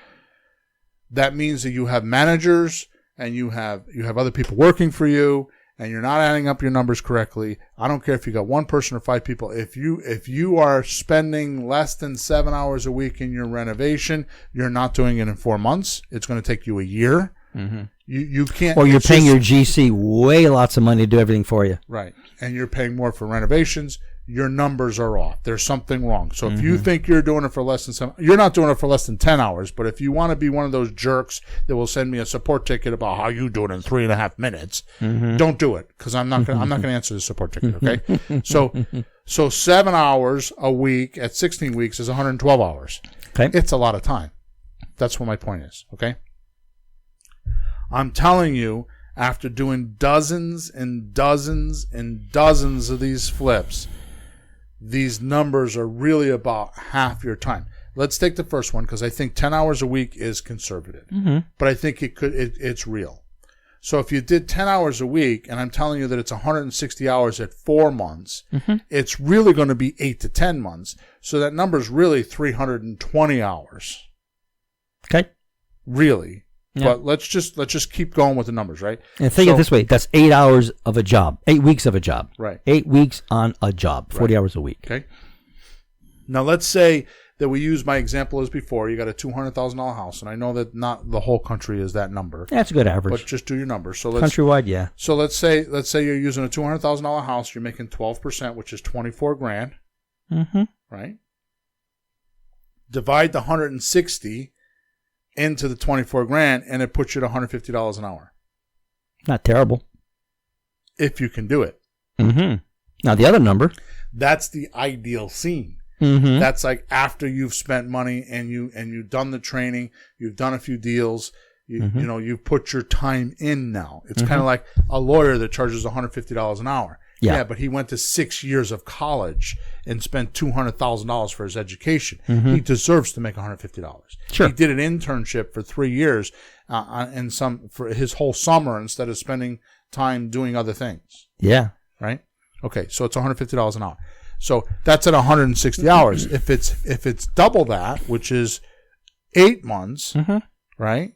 that means that you have managers and you have other people working for you, and you're not adding up your numbers correctly. I don't care if you got one person or 5 people. If you are spending less than 7 hours a week in your renovation, you're not doing it in 4 months. It's going to take you a year. Mm-hmm. You can't. Or you're paying your GC way lots of money to do everything for you. Right, and you're paying more for renovations. Your numbers are off. There's something wrong. So if you think you're doing it for less than 7, you're not doing it for less than 10 hours. But if you want to be one of those jerks that will send me a support ticket about how you do it in 3.5 minutes, don't do it, because I'm not going to answer the support ticket. Okay, so 7 hours a week at 16 weeks is 112 hours. Okay, it's a lot of time. That's what my point is. Okay, I'm telling you, after doing dozens and dozens and dozens of these flips, these numbers are really about half your time. Let's take the first one, because I think 10 hours a week is conservative, but I think it's real. So if you did 10 hours a week, and I'm telling you that it's 160 hours at 4 months, it's really going to be 8 to 10 months. So that number is really 320 hours. Okay. Really. Yeah. But let's just keep going with the numbers, right? And think of it this way: that's 8 hours of a job, 8 weeks of a job, right? 8 weeks on a job, 40 hours a week. Okay. Now let's say that we use my example as before. You got a $200,000 house, and I know that not the whole country is that number. That's a good average. But just do your numbers. So Countrywide, yeah. So let's say you're using a $200,000 house. You're making 12%, which is $24,000. Right. Divide the 160 into the $24,000, and it puts you at $150 an hour. Not terrible. If you can do it. Now the other number. That's the ideal scene. That's like after you've spent money and you've done the training, you've done a few deals, you've put your time in now. It's kind of like a lawyer that charges $150 an hour. Yeah, but he went to 6 years of college and spent $200,000 for his education. He deserves to make $150. Sure. He did an internship for 3 years for his whole summer instead of spending time doing other things. Yeah. Right? Okay, so it's $150 an hour. So that's at 160 hours. If it's double that, which is 8 months, right?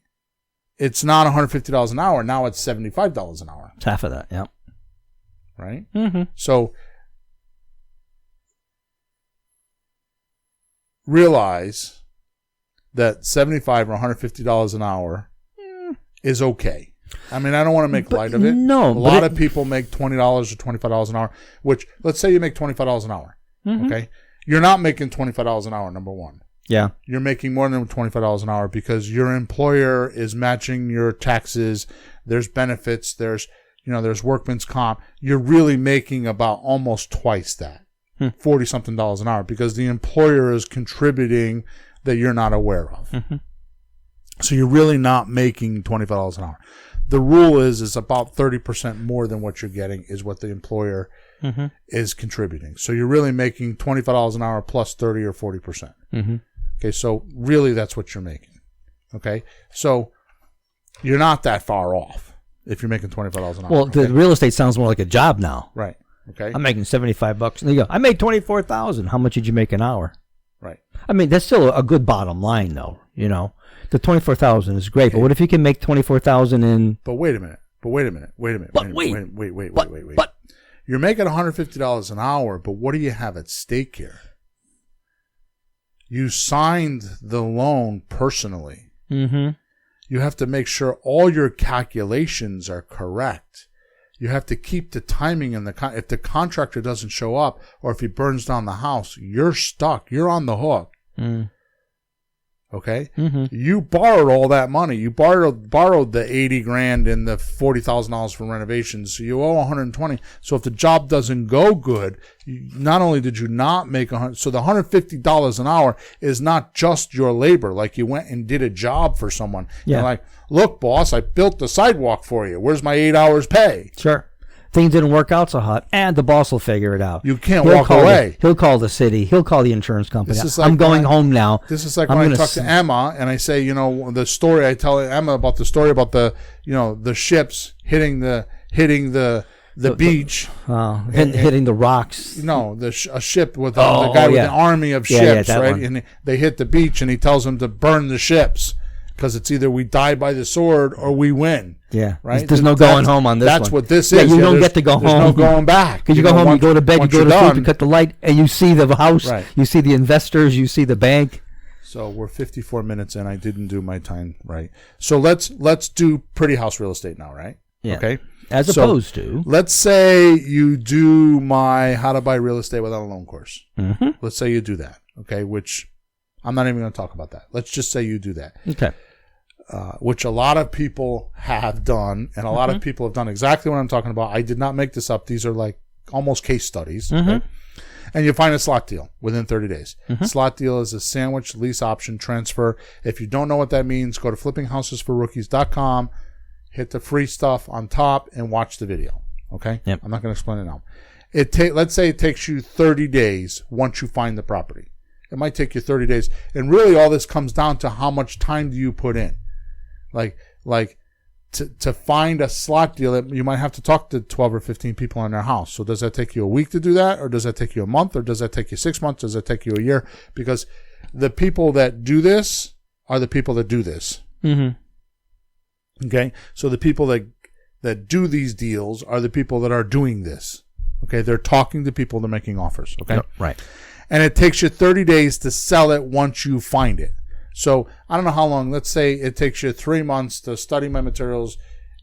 It's not $150 an hour. Now it's $75 an hour. It's half of that, yeah. Right? So realize that $75 or $150 an hour is okay. I mean, I don't want to make light of it. No. A lot of people make $20 or $25 an hour, which, let's say you make $25 an hour. Okay? You're not making $25 an hour, number one. Yeah. You're making more than $25 an hour because your employer is matching your taxes. There's benefits. There's workman's comp. You're really making about almost twice that, $40-something an hour, because the employer is contributing that you're not aware of. So you're really not making $25 an hour. The rule is about 30% more than what you're getting is what the employer is contributing. So you're really making $25 an hour plus 30 or 40%. Okay, so really that's what you're making. Okay, so you're not that far off if you're making $25 an hour. Well, the real estate sounds more like a job now. Right. Okay. I'm making $75. And you go, I made $24,000. How much did you make an hour? Right. I mean, that's still a good bottom line, though. The $24,000 is great, but what if you can make $24,000 in? But wait a minute. Wait. You're making $150 an hour, but what do you have at stake here? You signed the loan personally. You have to make sure all your calculations are correct. You have to keep the timing in if the contractor doesn't show up or if he burns down the house, you're stuck. You're on the hook. Okay? You borrowed all that money. You borrowed the $80,000 and the $40,000 for renovations. So you owe $120. So if the job doesn't go good, not only did you not make so the $150 an hour is not just your labor. Like you went and did a job for someone. Yeah. You're like, look, boss, I built the sidewalk for you. Where's my 8 hours pay? Sure. things didn't work out so hot, and the boss will figure it out. You can't walk away. He'll call the city. He'll call the insurance company. This is like I'm going home now. This is like when I talk to Emma and I say, you know, the story I tell Emma about the story about the, you know, the ships hitting the beach, hitting the rocks. No, a ship with the guy with an army of ships, right? One. And they hit the beach, and he tells them to burn the ships because it's either we die by the sword or we win. Yeah, right. There's no going home on this. That's one. what this is. You don't get to go home. There's no going back. Because you go home, you go to bed, you go to sleep, you cut the light, and you see the house. Right. You see the investors. You see the bank. So we're 54 minutes in. I didn't do my time right. So let's do pretty house real estate now, right? Yeah. Okay. As opposed to, let's say you do my how to buy real estate without a loan course. Mm-hmm. Let's say you do that. Okay. Which I'm not even going to talk about that. Let's just say you do that. Okay. Which a lot of people have done, and a lot of people have done exactly what I'm talking about. I did not make this up. These are like almost case studies. Okay? And you find a slot deal within 30 days. Slot deal is a sandwich lease option transfer. If you don't know what that means, go to flippinghousesforrookies.com, hit the free stuff on top, and watch the video. Okay? Yep. I'm not going to explain it now. Let's say it takes you 30 days once you find the property. It might take you 30 days. And really all this comes down to how much time do you put in. Like to find a slot deal, you might have to talk to 12 or 15 people in their house. So does that take you a week to do that? Or does that take you a month? Or does that take you 6 months? Does that take you a year? Because the people that do this are the people that do this. Mm-hmm. Okay? So the people that do these deals are the people that are doing this. Okay? They're talking to people, they're making offers. Okay? Right. And it takes you 30 days to sell it once you find it. So I don't know how long. Let's say it takes you 3 months to study my materials,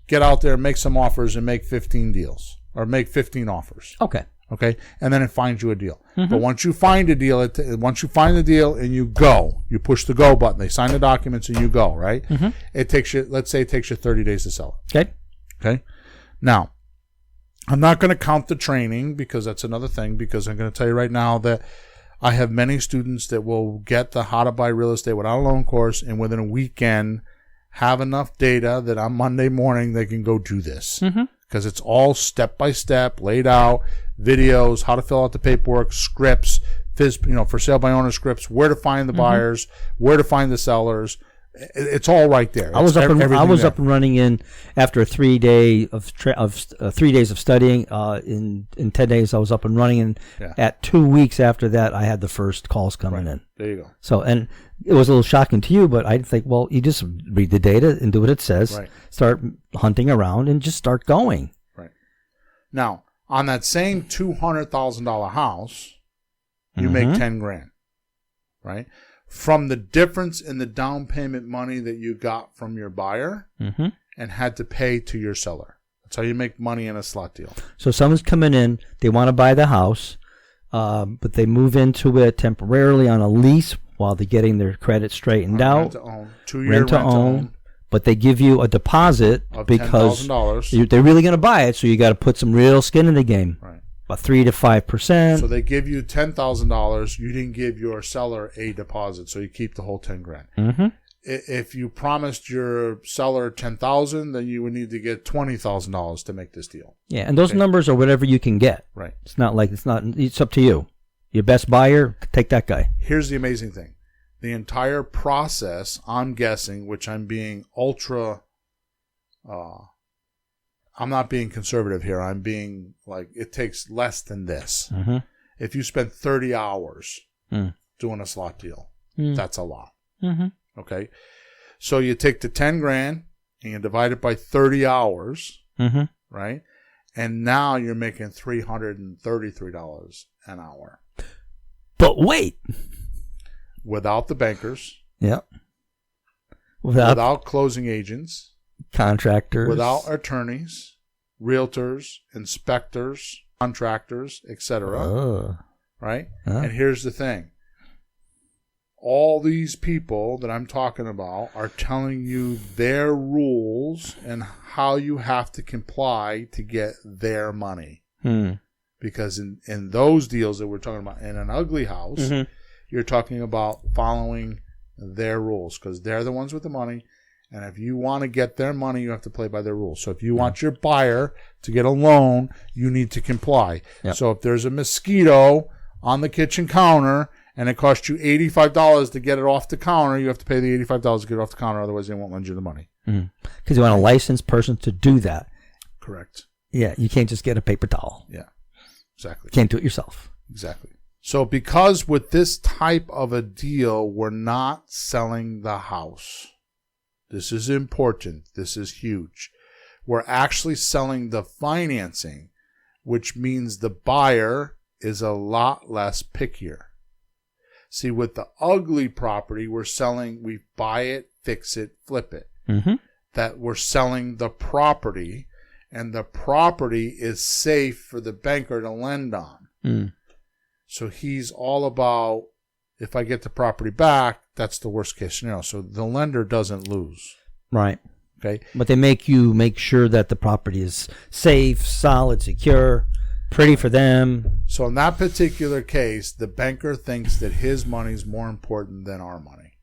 get out there, make some offers, and make 15 deals or make 15 offers. Okay. Okay. And then it finds you a deal. But once you find a deal, once you find the deal and you go, you push the go button. They sign the documents and you go. Right. It takes you. Let's say it takes you 30 days to sell it. Okay. Okay. Now, I'm not going to count the training because that's another thing. Because I'm going to tell you right now that I have many students that will get the how to buy real estate without a loan course and within a weekend have enough data that on Monday morning they can go do this. Because it's all step by step, laid out, videos, how to fill out the paperwork, scripts, for sale by owner scripts, where to find the buyers, where to find the sellers. It's all right there. I was up and running in after 3 days of studying. In 10 days, I was up and running, and at 2 weeks after that, I had the first calls coming in. There you go. So, and it was a little shocking to you, but I think, well, you just read the data and do what it says. Right. Start hunting around and just start going. Right. Now, on that same $200,000 house, you make $10,000. Right. From the difference in the down payment money that you got from your buyer and had to pay to your seller. That's how you make money in a slot deal. So someone's coming in, they want to buy the house, but they move into it temporarily on a lease while they're getting their credit straightened out. Rent to own. 2 year rent to own. But they give you a deposit of because $10,000. They're really going to buy it, so you got to put some real skin in the game. Right. About 3 to 5%. So they give you $10,000. You didn't give your seller a deposit, so you keep the whole $10,000. If you promised your seller $10,000, then you would need to get $20,000 to make this deal. Yeah, and those numbers are whatever you can get. Right. It's up to you. Your best buyer, take that guy. Here's the amazing thing. The entire process, I'm guessing, which I'm being ultra I'm not being conservative here. I'm being like, it takes less than this. If you spend 30 hours doing a slot deal, that's a lot. Okay. So you take the $10,000 and you divide it by 30 hours, right? And now you're making $333 an hour. But wait. Without the bankers. Yep. Without closing agents. Contractors. Without attorneys, realtors, inspectors, contractors, etc. Right? And here's the thing. All these people that I'm talking about are telling you their rules and how you have to comply to get their money. Because in those deals that we're talking about, in an ugly house, you're talking about following their rules because they're the ones with the money. And if you want to get their money, you have to play by their rules. So if you want your buyer to get a loan, you need to comply. Yep. So if there's a mosquito on the kitchen counter and it costs you $85 to get it off the counter, you have to pay the $85 to get it off the counter. Otherwise, they won't lend you the money. Because you want a licensed person to do that. Correct. Yeah, you can't just get a paper towel. Yeah, exactly. Can't do it yourself. Exactly. So because with this type of a deal, we're not selling the house. This is important. This is huge. We're actually selling the financing, which means the buyer is a lot less pickier. See, with the ugly property, we're selling, we buy it, fix it, flip it. That we're selling the property, and the property is safe for the banker to lend on. So he's all about, if I get the property back, that's the worst case scenario. So the lender doesn't lose. Right. Okay. But they make you make sure that the property is safe, solid, secure, pretty for them. So in that particular case, the banker thinks that his money is more important than our money.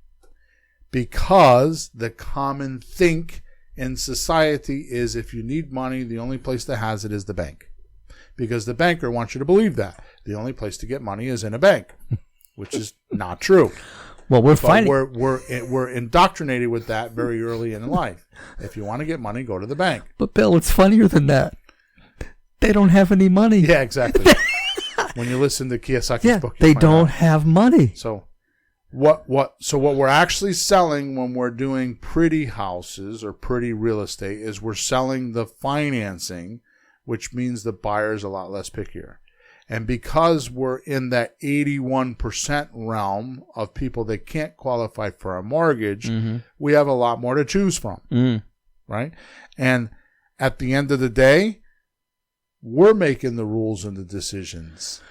Because the common think in society is if you need money, the only place that has it is the bank. Because the banker wants you to believe that. The only place to get money is in a bank, which is not true. Well, we're indoctrinated with that very early in life. If you want to get money, go to the bank. But Bill, it's funnier than that. They don't have any money. Yeah, exactly. When you listen to Kiyosaki's book, they don't have money. So what we're actually selling when we're doing pretty houses or pretty real estate is we're selling the financing, which means the buyer is a lot less pickier. And because we're in that 81% realm of people that can't qualify for a mortgage, we have a lot more to choose from, right? And at the end of the day, we're making the rules and the decisions,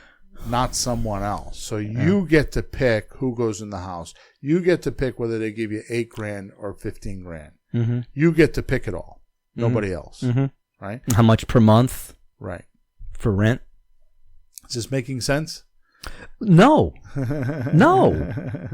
not someone else. So you get to pick who goes in the house. You get to pick whether they give you $8,000 or $15,000. You get to pick it all. Nobody else, right? How much per month? Right. For rent? Is this making sense? No.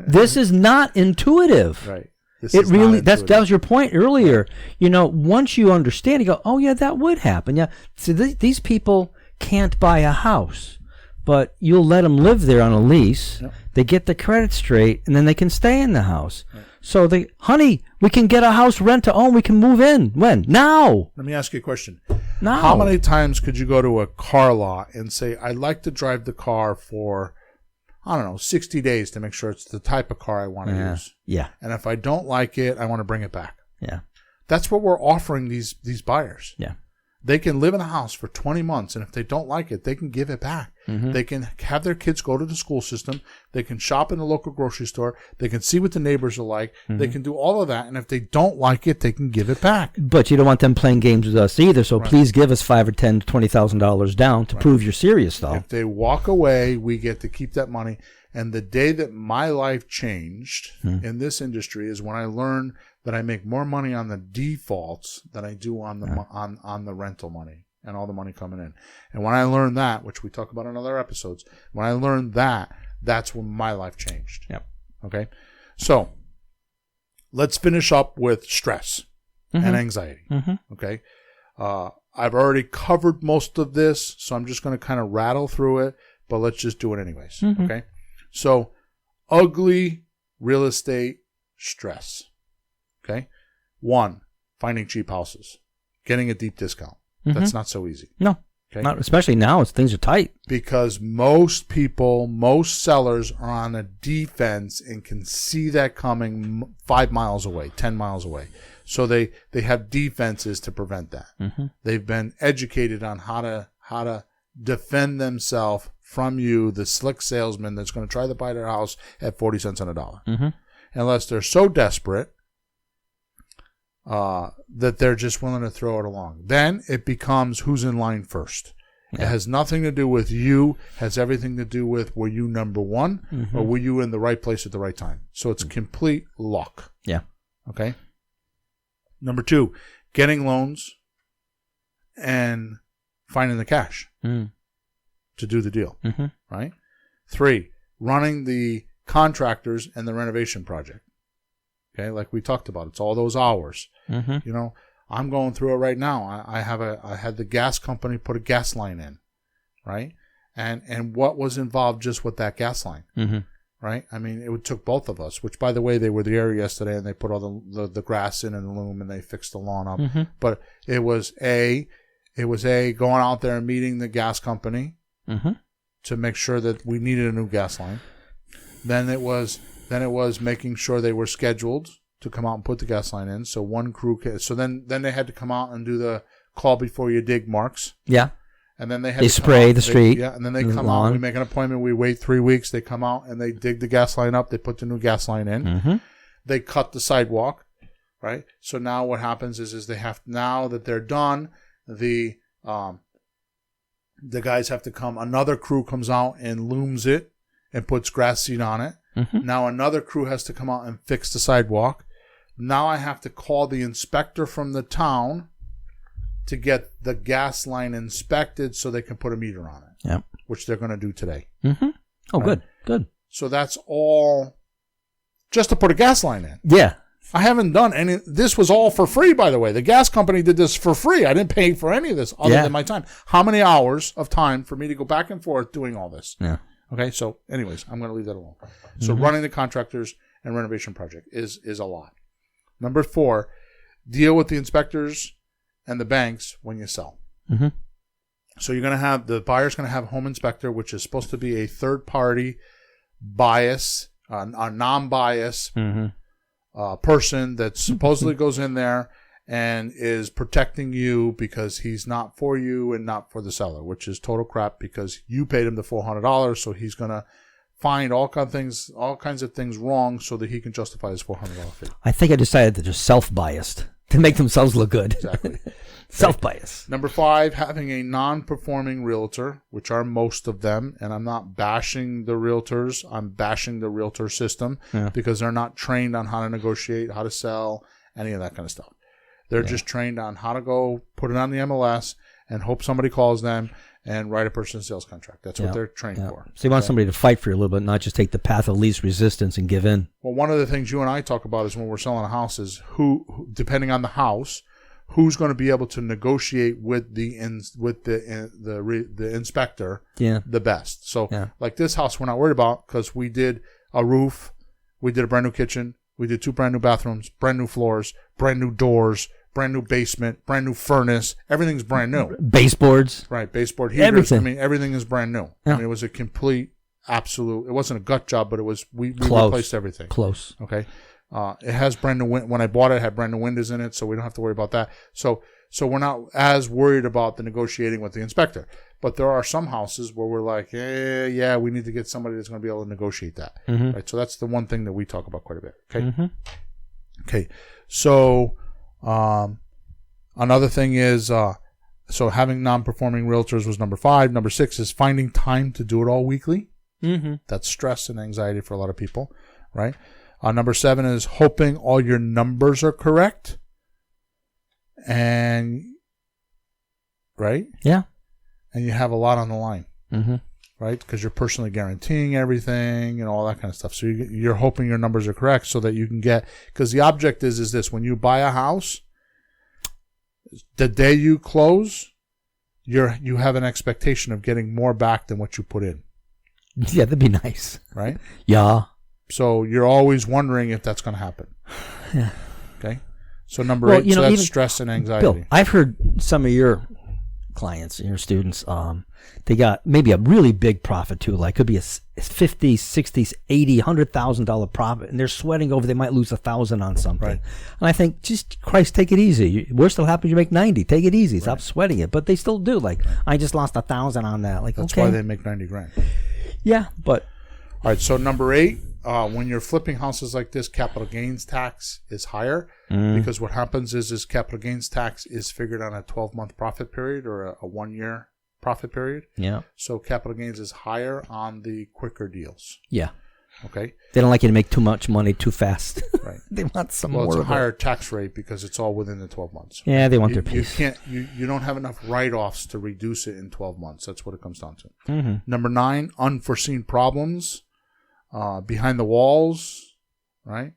This is not intuitive. Right. That was your point earlier. Right. You know, once you understand, you go, oh yeah, that would happen. Yeah. So these people can't buy a house, but you'll let them live there on a lease. Yep. They get the credit straight, and then they can stay in the house. Right. So honey, we can get a house rent to own. We can move in. When? Now. Let me ask you a question. Now. How many times could you go to a car lot and say, I'd like to drive the car for, I don't know, 60 days to make sure it's the type of car I want to use. Yeah. And if I don't like it, I want to bring it back. Yeah. That's what we're offering these buyers. Yeah. They can live in a house for 20 months, and if they don't like it, they can give it back. They can have their kids go to the school system. They can shop in the local grocery store. They can see what the neighbors are like. They can do all of that, and if they don't like it, they can give it back. But you don't want them playing games with us either, so please give us $5,000 or $10,000 to $20,000 down to prove you're serious, though. If they walk away, we get to keep that money. And the day that my life changed in this industry is when I learned that I make more money on the defaults than I do on the on the rental money and all the money coming in. And when I learned that, which we talk about in other episodes, when I learned that, that's when my life changed. Yep. Okay. So let's finish up with stress and anxiety. Okay. I've already covered most of this, so I'm just going to kind of rattle through it, but let's just do it anyways. Okay. So ugly real estate stress. Okay. 1, finding cheap houses, getting a deep discount. That's not so easy. No. Okay. Not especially now as things are tight. Because most sellers are on a defense and can see that coming 5 miles away, 10 miles away. So they have defenses to prevent that. They've been educated on how to defend themselves from you, the slick salesman that's going to try to buy their house at 40 cents on a dollar. Unless they're so desperate that they're just willing to throw it along. Then it becomes who's in line first. Yeah. It has nothing to do with you, has everything to do with were you number one or were you in the right place at the right time. So it's complete luck. Yeah. Okay. Number 2, getting loans and finding the cash to do the deal. Right. 3, running the contractors and the renovation project. Okay, like we talked about, it's all those hours. Mm-hmm. You know, I'm going through it right now. I had the gas company put a gas line in, right? And what was involved just with that gas line, Mm-hmm. right? I mean, it took both of us. Which, by the way, they were there yesterday and they put all the grass in and the loom and they fixed the lawn up. Mm-hmm. But it was going out there and meeting the gas company Mm-hmm. to make sure that we needed a new gas line. Then it was making sure they were scheduled to come out and put the gas line in. So one crew, so then they had to come out and do the call before you dig marks. Yeah. And then they spray the street. Yeah, and then they the come lawn. out. We make an appointment. We wait 3 weeks. They come out and they dig the gas line up. They put the new gas line in. Mm-hmm. They cut the sidewalk, right? So now what happens is they have, now that they're done, the guys have to come. Another crew comes out and looms it and puts grass seed on it. Mm-hmm. Now another crew has to come out and fix the sidewalk. Now I have to call the inspector from the town to get the gas line inspected so they can put a meter on it. Yep. Which they're going to do today. Mm-hmm. Oh, Right. good. So that's all just to put a gas line in. Yeah. I haven't done any. This was all for free, by the way. The gas company did this for free. I didn't pay for any of this other than my time. How many hours of time for me to go back and forth doing all this? Yeah. Okay, so anyways, I'm going to leave that alone. So running the contractors and renovation project is a lot. Number 4, deal with the inspectors and the banks when you sell. Mm-hmm. So you're going to have, the buyer's going to have a home inspector, which is supposed to be a third-party bias, a non-bias person that supposedly goes in there and is protecting you because he's not for you and not for the seller, which is total crap because you paid him the $400, so he's going to find all kinds of things wrong so that he can justify his $400 fee. I think I decided that they're self-biased to make themselves look good. Exactly. Self-bias. Number 5, having a non-performing realtor, which are most of them, and I'm not bashing the realtors, I'm bashing the realtor system because they're not trained on how to negotiate, how to sell, any of that kind of stuff. They're just trained on how to go put it on the MLS and hope somebody calls them and write a person's sales contract. That's what they're trained for. So you want somebody to fight for you a little bit, not just take the path of least resistance and give in. Well, one of the things you and I talk about is when we're selling a house is who depending on the house, who's going to be able to negotiate with the inspector the best. So like this house we're not worried about because we did a roof, we did a brand new kitchen, we did 2 brand new bathrooms, brand new floors, brand new doors, brand new basement, brand new furnace. Everything's brand new. Baseboards. Right, baseboard heaters. Everything. I mean, everything is brand new. Yeah. I mean, it was a complete, absolute, it wasn't a gut job, but it was, we Close. replaced everything. Close. Okay. It has brand new, when I bought it, it had brand new windows in it, so we don't have to worry about that. So we're not as worried about the negotiating with the inspector. But there are some houses where we're like, yeah, we need to get somebody that's going to be able to negotiate that. Mm-hmm. Right. So that's the one thing that we talk about quite a bit. Okay. Mm-hmm. Okay. So, another thing is, so having non-performing realtors was number 5. Number 6 is finding time to do it all weekly. Mm-hmm. That's stress and anxiety for a lot of people, right? Number 7 is hoping all your numbers are correct. And, right? Yeah. And you have a lot on the line, Mm-hmm. right? Because you're personally guaranteeing everything and all that kind of stuff. So you're hoping your numbers are correct so that you can get, because the object is this, when you buy a house, the day you close, you have an expectation of getting more back than what you put in. Yeah, that'd be nice. Right? Yeah. So you're always wondering if that's going to happen. Yeah. Okay. So number 8, so that's even, stress and anxiety. Bill, I've heard some of your clients, your students, they got maybe a really big profit too, like could be a 50, 60, 80, $100,000 profit, and they're sweating over they might lose 1,000 on something. Right. And I think, just Christ, take it easy. Worst that'll happen, you make 90. Take it easy. Stop sweating it. But they still do. Like, I just lost 1,000 on that. Like, That's okay. why they make 90 grand. Yeah, but All right. So number 8, when you're flipping houses like this, capital gains tax is higher because what happens is capital gains tax is figured on a 12-month profit period or a 1-year profit period. yeah, So capital gains is higher on the quicker deals. yeah. Okay. They don't like you to make too much money too fast. Right. They want some Well, more it's a of it. higher tax rate because it's all within the 12 months. Yeah, they want their You piece. can't. You don't have enough write-offs to reduce it in 12 months. That's what it comes down to. Mm-hmm. Number 9, unforeseen problems behind the walls, right?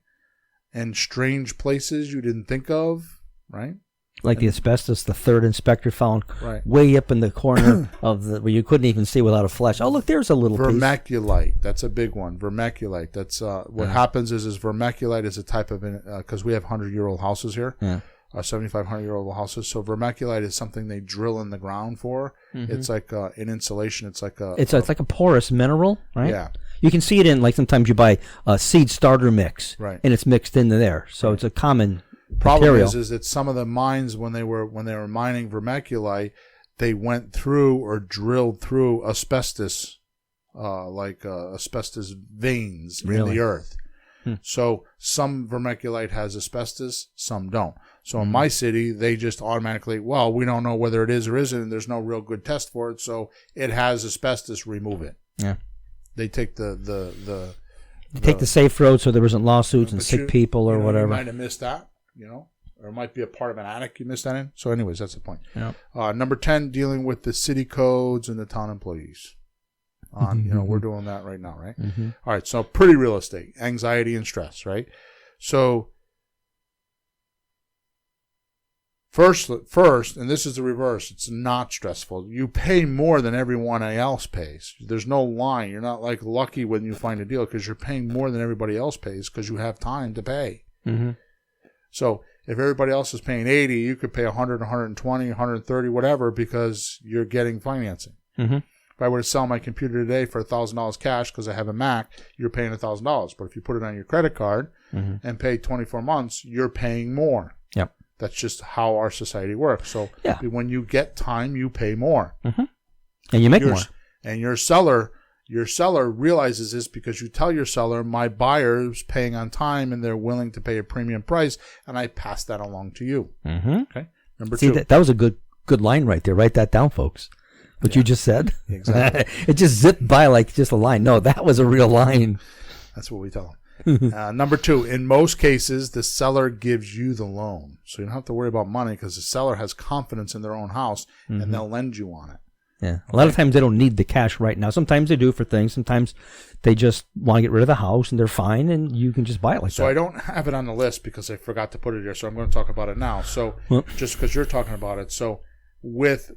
and strange places you didn't think of, right? Like the asbestos, the third inspector found Right. way up in the corner of the where you couldn't even see without a flash. Oh, look, there's a little piece. Vermiculite, that's a big one. Vermiculite. That's what happens is vermiculite is a type of because we have 100-year-old houses here. Yeah. 7,500-year-old houses. So vermiculite is something they drill in the ground for. It's like an insulation. It's like it's like a porous mineral, right? Yeah. You can see it in, like, sometimes you buy a seed starter mix, Right. and it's mixed into there. So it's a common Problem material. is that some of the mines when they were mining vermiculite, they went through or drilled through asbestos, asbestos veins in Really? the earth. So some vermiculite has asbestos, some don't. So in my city, they just automatically, well, we don't know whether it is or isn't, and there's no real good test for it. So it has asbestos, remove it. Yeah. They take You take the safe road so there wasn't lawsuits and sick people or whatever. You might have missed that, or it might be a part of an attic you missed that in. So anyways, that's the point. Yeah. Number 10, dealing with the city codes and the town employees. We're doing that right now, right? Mm-hmm. All right, so pretty real estate, anxiety and stress, right? So first, and this is the reverse, it's not stressful. You pay more than everyone else pays. There's no line. You're not like lucky when you find a deal because you're paying more than everybody else pays because you have time to pay. Mm-hmm. So if everybody else is paying 80, you could pay 100, 120, 130, whatever, because you're getting financing. Mm-hmm. If I were to sell my computer today for $1,000 cash because I have a Mac, you're paying $1,000. But if you put it on your credit card and pay 24 months, you're paying more. Yep. That's just how our society works. So when you get time, you pay more. Mm-hmm. And you make more. And your seller realizes this because you tell your seller, my buyer's paying on time and they're willing to pay a premium price, and I pass that along to you. Mm-hmm. Okay. Number See, 2. that was a good line right there. Write that down, folks. What you just said. Exactly. It just zipped by like just a line. No, that was a real line. That's what we tell them. Number 2, in most cases, the seller gives you the loan. So you don't have to worry about money because the seller has confidence in their own house and they'll lend you on it. Yeah. A lot of times they don't need the cash right now. Sometimes they do for things. Sometimes they just want to get rid of the house and they're fine and you can just buy it like that. So I don't have it on the list because I forgot to put it here. So I'm going to talk about it now. So just because you're talking about it. So with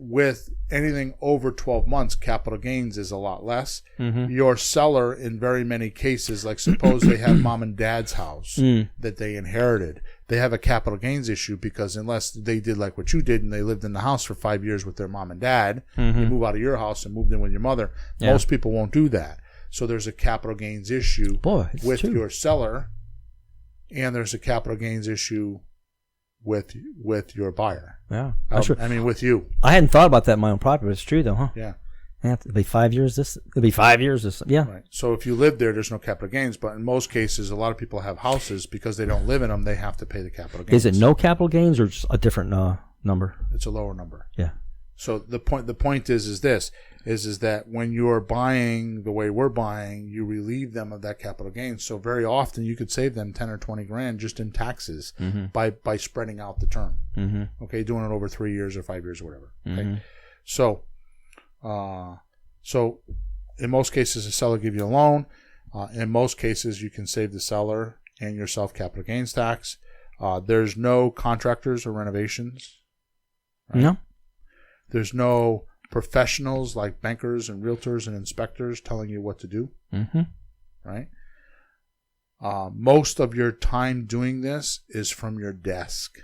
anything over 12 months, capital gains is a lot less. Mm-hmm. Your seller, in very many cases, like suppose they have mom and dad's house that they inherited, they have a capital gains issue because unless they did like what you did and they lived in the house for 5 years with their mom and dad, you move out of your house and moved in with your mother. Yeah. Most people won't do that. So there's a capital gains issue with your seller, and there's a capital gains issue with your buyer. Yeah. With you. I hadn't thought about that in my own property, but it's true though, huh? Yeah. It'll be 5 years it'll be 5 years this. Yeah. Right. So if you live there, there's no capital gains, but in most cases, a lot of people have houses because they don't live in them, they have to pay the capital gains. Is it no capital gains or just a different number? It's a lower number. Yeah. So the point is that when you're buying the way we're buying, you relieve them of that capital gain. So very often you could save them 10 or 20 grand just in taxes by spreading out the term. Mm-hmm. Okay, doing it over 3 years or 5 years or whatever. Okay, so in most cases the seller give you a loan. In most cases you can save the seller and yourself capital gains tax. There's no contractors or renovations. Right? No. There's no professionals like bankers and realtors and inspectors telling you what to do, right? Most of your time doing this is from your desk,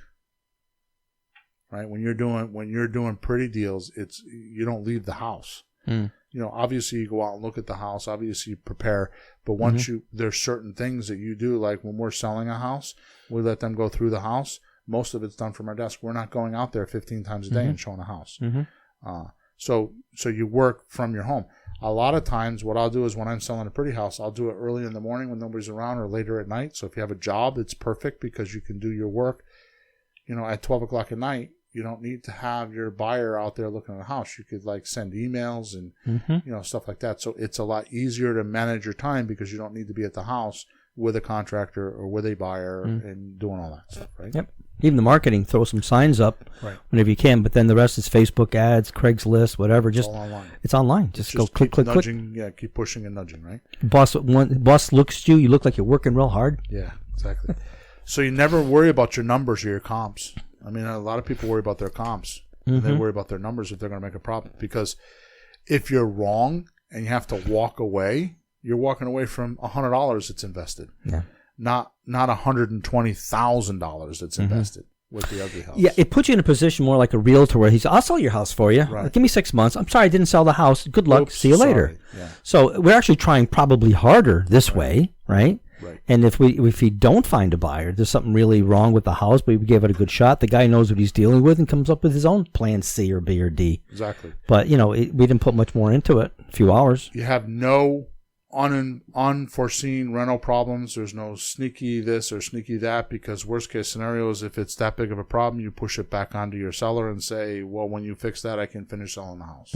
right? When you're doing pretty deals, you don't leave the house. Obviously you go out and look at the house. Obviously you prepare, but once there's certain things that you do, like when we're selling a house, we let them go through the house. Most of it's done from our desk. We're not going out there 15 times a day and showing a house. So you work from your home. A lot of times what I'll do is when I'm selling a pretty house, I'll do it early in the morning when nobody's around or later at night. So if you have a job, it's perfect because you can do your work, at 12 o'clock at night. You don't need to have your buyer out there looking at a house. You could send emails and, stuff like that. So it's a lot easier to manage your time because you don't need to be at the house with a contractor or with a buyer and doing all that stuff, right? Yep. Even the marketing, throw some signs up whenever you can, but then the rest is Facebook ads, Craigslist, whatever. Just all online. It's online. Just go click, click, nudging, click. Yeah, keep pushing and nudging, right? Boss looks at you. You look like you're working real hard. Yeah, exactly. So you never worry about your numbers or your comps. I mean, a lot of people worry about their comps. And they worry about their numbers if they're going to make a profit. Because if you're wrong and you have to walk away, you're walking away from $100 that's invested. Yeah. Not $120,000 that's invested with the ugly house. Yeah, it puts you in a position more like a realtor where he's, I'll sell your house for you. Right. Give me 6 months. I'm sorry I didn't sell the house. Good luck. See you later. Yeah. So we're actually trying probably harder this way, right? Right. And if we don't find a buyer, there's something really wrong with the house, but we gave it a good shot. The guy knows what he's dealing with and comes up with his own plan C or B or D. Exactly. But, we didn't put much more into it. A few hours. You have no unforeseen rental problems. There's no sneaky this or sneaky that, because worst case scenario is if it's that big of a problem, you push it back onto your seller and say, well, when you fix that, I can finish selling the house.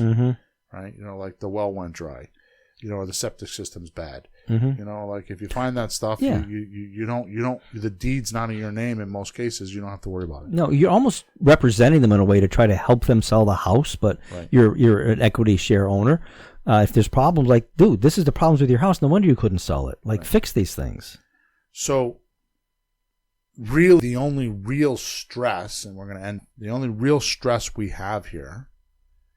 Right? Like the well went dry, or the septic system's bad. Like if you find that stuff, you don't, the deed's not in your name in most cases. You don't have to worry about it. No, you're almost representing them in a way to try to help them sell the house, but you're an equity share owner. If there's problems, like, dude, this is the problems with your house. No wonder you couldn't sell it. Like, fix these things. So, really, the only real stress, and we're going to end, the only real stress we have here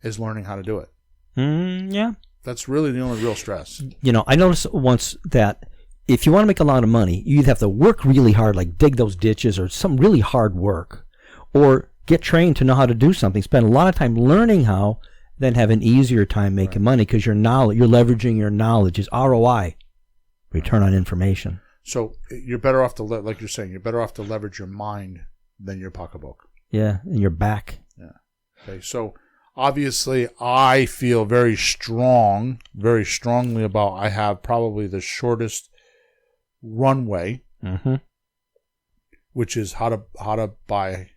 is learning how to do it. Yeah. That's really the only real stress. I noticed once that if you want to make a lot of money, you either have to work really hard, like dig those ditches or some really hard work, or get trained to know how to do something, spend a lot of time learning how, then have an easier time making money because your knowledge, you're leveraging your knowledge is ROI, return on information. So you're better off to, like you're saying, you're better off to leverage your mind than your pocketbook. Yeah, and your back. Yeah. Okay, so obviously I feel very strongly about I have probably the shortest runway, which is how to buy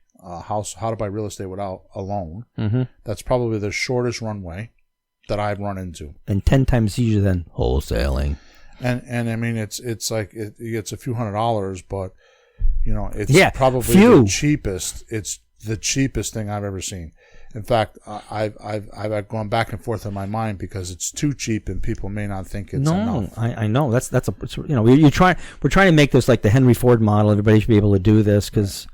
house, how to buy real estate without a loan. That's probably the shortest runway that I've run into, and 10 times easier than wholesaling. And I mean it's like it's a few $100s, but it's probably the cheapest. It's the cheapest thing I've ever seen. In fact, I've gone back and forth in my mind because it's too cheap and people may not think it's enough. I know that's we're trying to make this like the Henry Ford model. Everybody should be able to do this because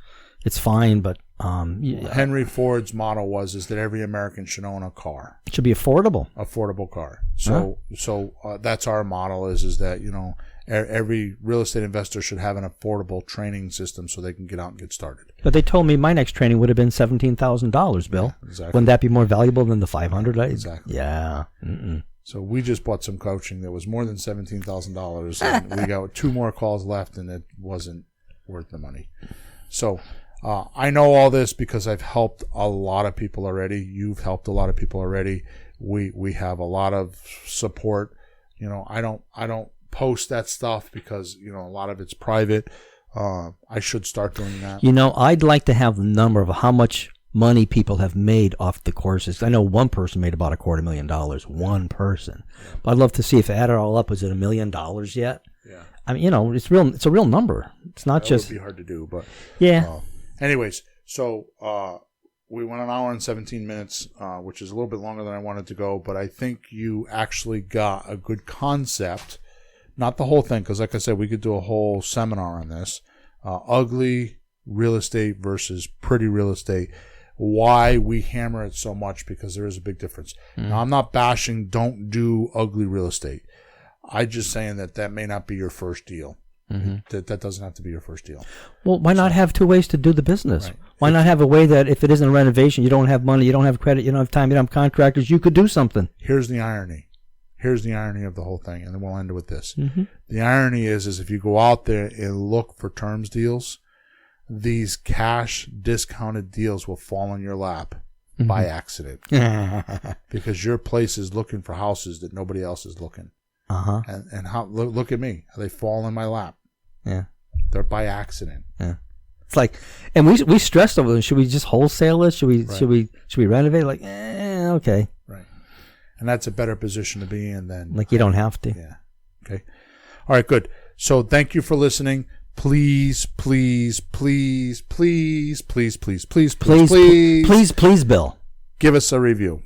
it's fine, but Henry Ford's motto is that every American should own a car. It should be affordable car. So that's our model is that every real estate investor should have an affordable training system so they can get out and get started. But they told me my next training would have been $17,000, Bill. Yeah, exactly. Wouldn't that be more valuable than the $500? Exactly. Yeah. So we just bought some coaching that was more than $17,000, and we got 2 more calls left, and it wasn't worth the money. So I know all this because I've helped a lot of people already. You've helped a lot of people already. We have a lot of support. I don't post that stuff because a lot of it's private. I should start doing that. I'd like to have the number of how much money people have made off the courses. I know one person made about $250,000. One person, but I'd love to see if I add it all up. Is it $1 million yet? Yeah. I mean, it's real. It's a real number. It's not just. It would be hard to do, but yeah. Anyways, so we went an hour and 17 minutes, which is a little bit longer than I wanted to go, but I think you actually got a good concept. Not the whole thing, because like I said, we could do a whole seminar on this. Ugly real estate versus pretty real estate. Why we hammer it so much, because there is a big difference. Now, I'm not bashing don't do ugly real estate. I'm just saying that may not be your first deal. That doesn't have to be your first deal. Well, why not have 2 ways to do the business? Right. Why not have a way that if it isn't a renovation, you don't have money, you don't have credit, you don't have time, you don't have contractors, you could do something. Here's the irony of the whole thing, and then we'll end it with this. The irony is if you go out there and look for terms deals, these cash discounted deals will fall in your lap by accident because your place is looking for houses that nobody else is looking. And how look at me, they fall in my lap. Yeah, they're by accident. Yeah, it's like, and we stressed over them. Should we just wholesale it? Should we renovate? Like, okay, right. And that's a better position to be in than like you don't have to. Yeah. Okay. All right. Good. So thank you for listening. Please, Bill, give us a review.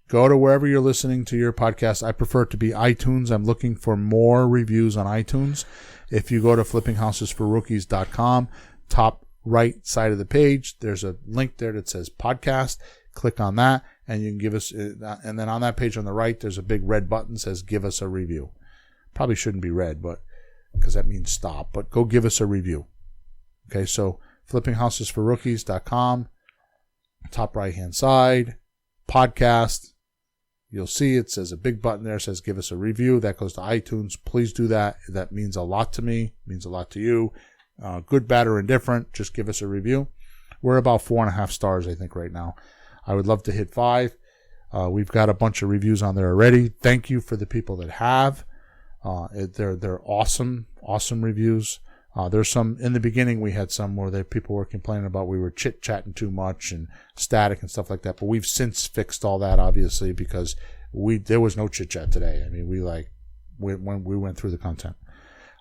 Go to wherever you're listening to your podcast. I prefer it to be iTunes. I'm looking for more reviews on iTunes. If you go to flippinghousesforrookies.com, top right side of the page, there's a link there that says podcast. Click on that, and you can give us, and then on that page on the right, there's a big red button that says give us a review. Probably shouldn't be red, but because that means stop, but go give us a review. Okay, so flippinghousesforrookies.com, top right hand side, podcast. You'll see it says a big button there, says give us a review. That goes to iTunes. Please do that. That means a lot to me, means a lot to you. Good, bad, or indifferent, just give us a review. We're about 4.5 stars, I think, right now. I would love to hit 5. We've got a bunch of reviews on there already. Thank you for the people that have. They're awesome reviews. There's some, in the beginning, we had some where people were complaining about we were chit-chatting too much and static and stuff like that. But we've since fixed all that, obviously, because there was no chit-chat today. I mean, we went through the content.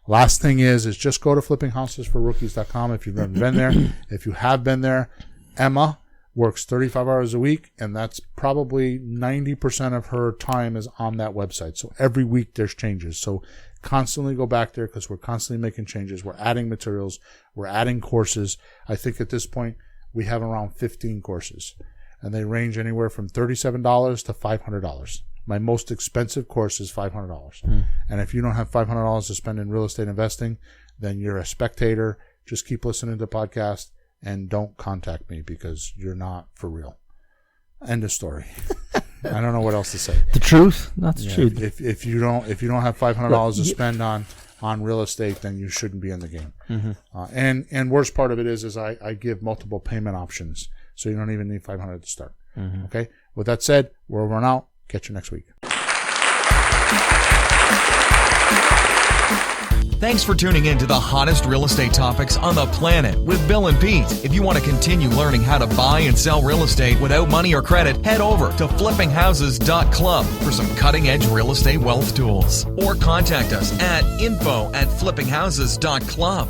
Last thing is just go to flippinghousesforrookies.com if you've never been there. If you have been there, Emma works 35 hours a week, and that's probably 90% of her time is on that website. So every week there's changes. So constantly go back there because we're constantly making changes. We're adding materials. We're adding courses. I think at this point we have around 15 courses, and they range anywhere from $37 to $500. My most expensive course is $500. And if you don't have $500 to spend in real estate investing, then you're a spectator. Just keep listening to the podcast and don't contact me because you're not for real. End of story. I don't know what else to say. The truth, not the truth. If you don't have $500 to spend on real estate, then you shouldn't be in the game. And worst part of it is I give multiple payment options, so you don't even need $500 to start. Okay. With that said, we're over and out. Catch you next week. Thanks for tuning in to the hottest real estate topics on the planet with Bill and Pete. If you want to continue learning how to buy and sell real estate without money or credit, head over to flippinghouses.club for some cutting-edge real estate wealth tools. Or contact us at info@flippinghouses.club.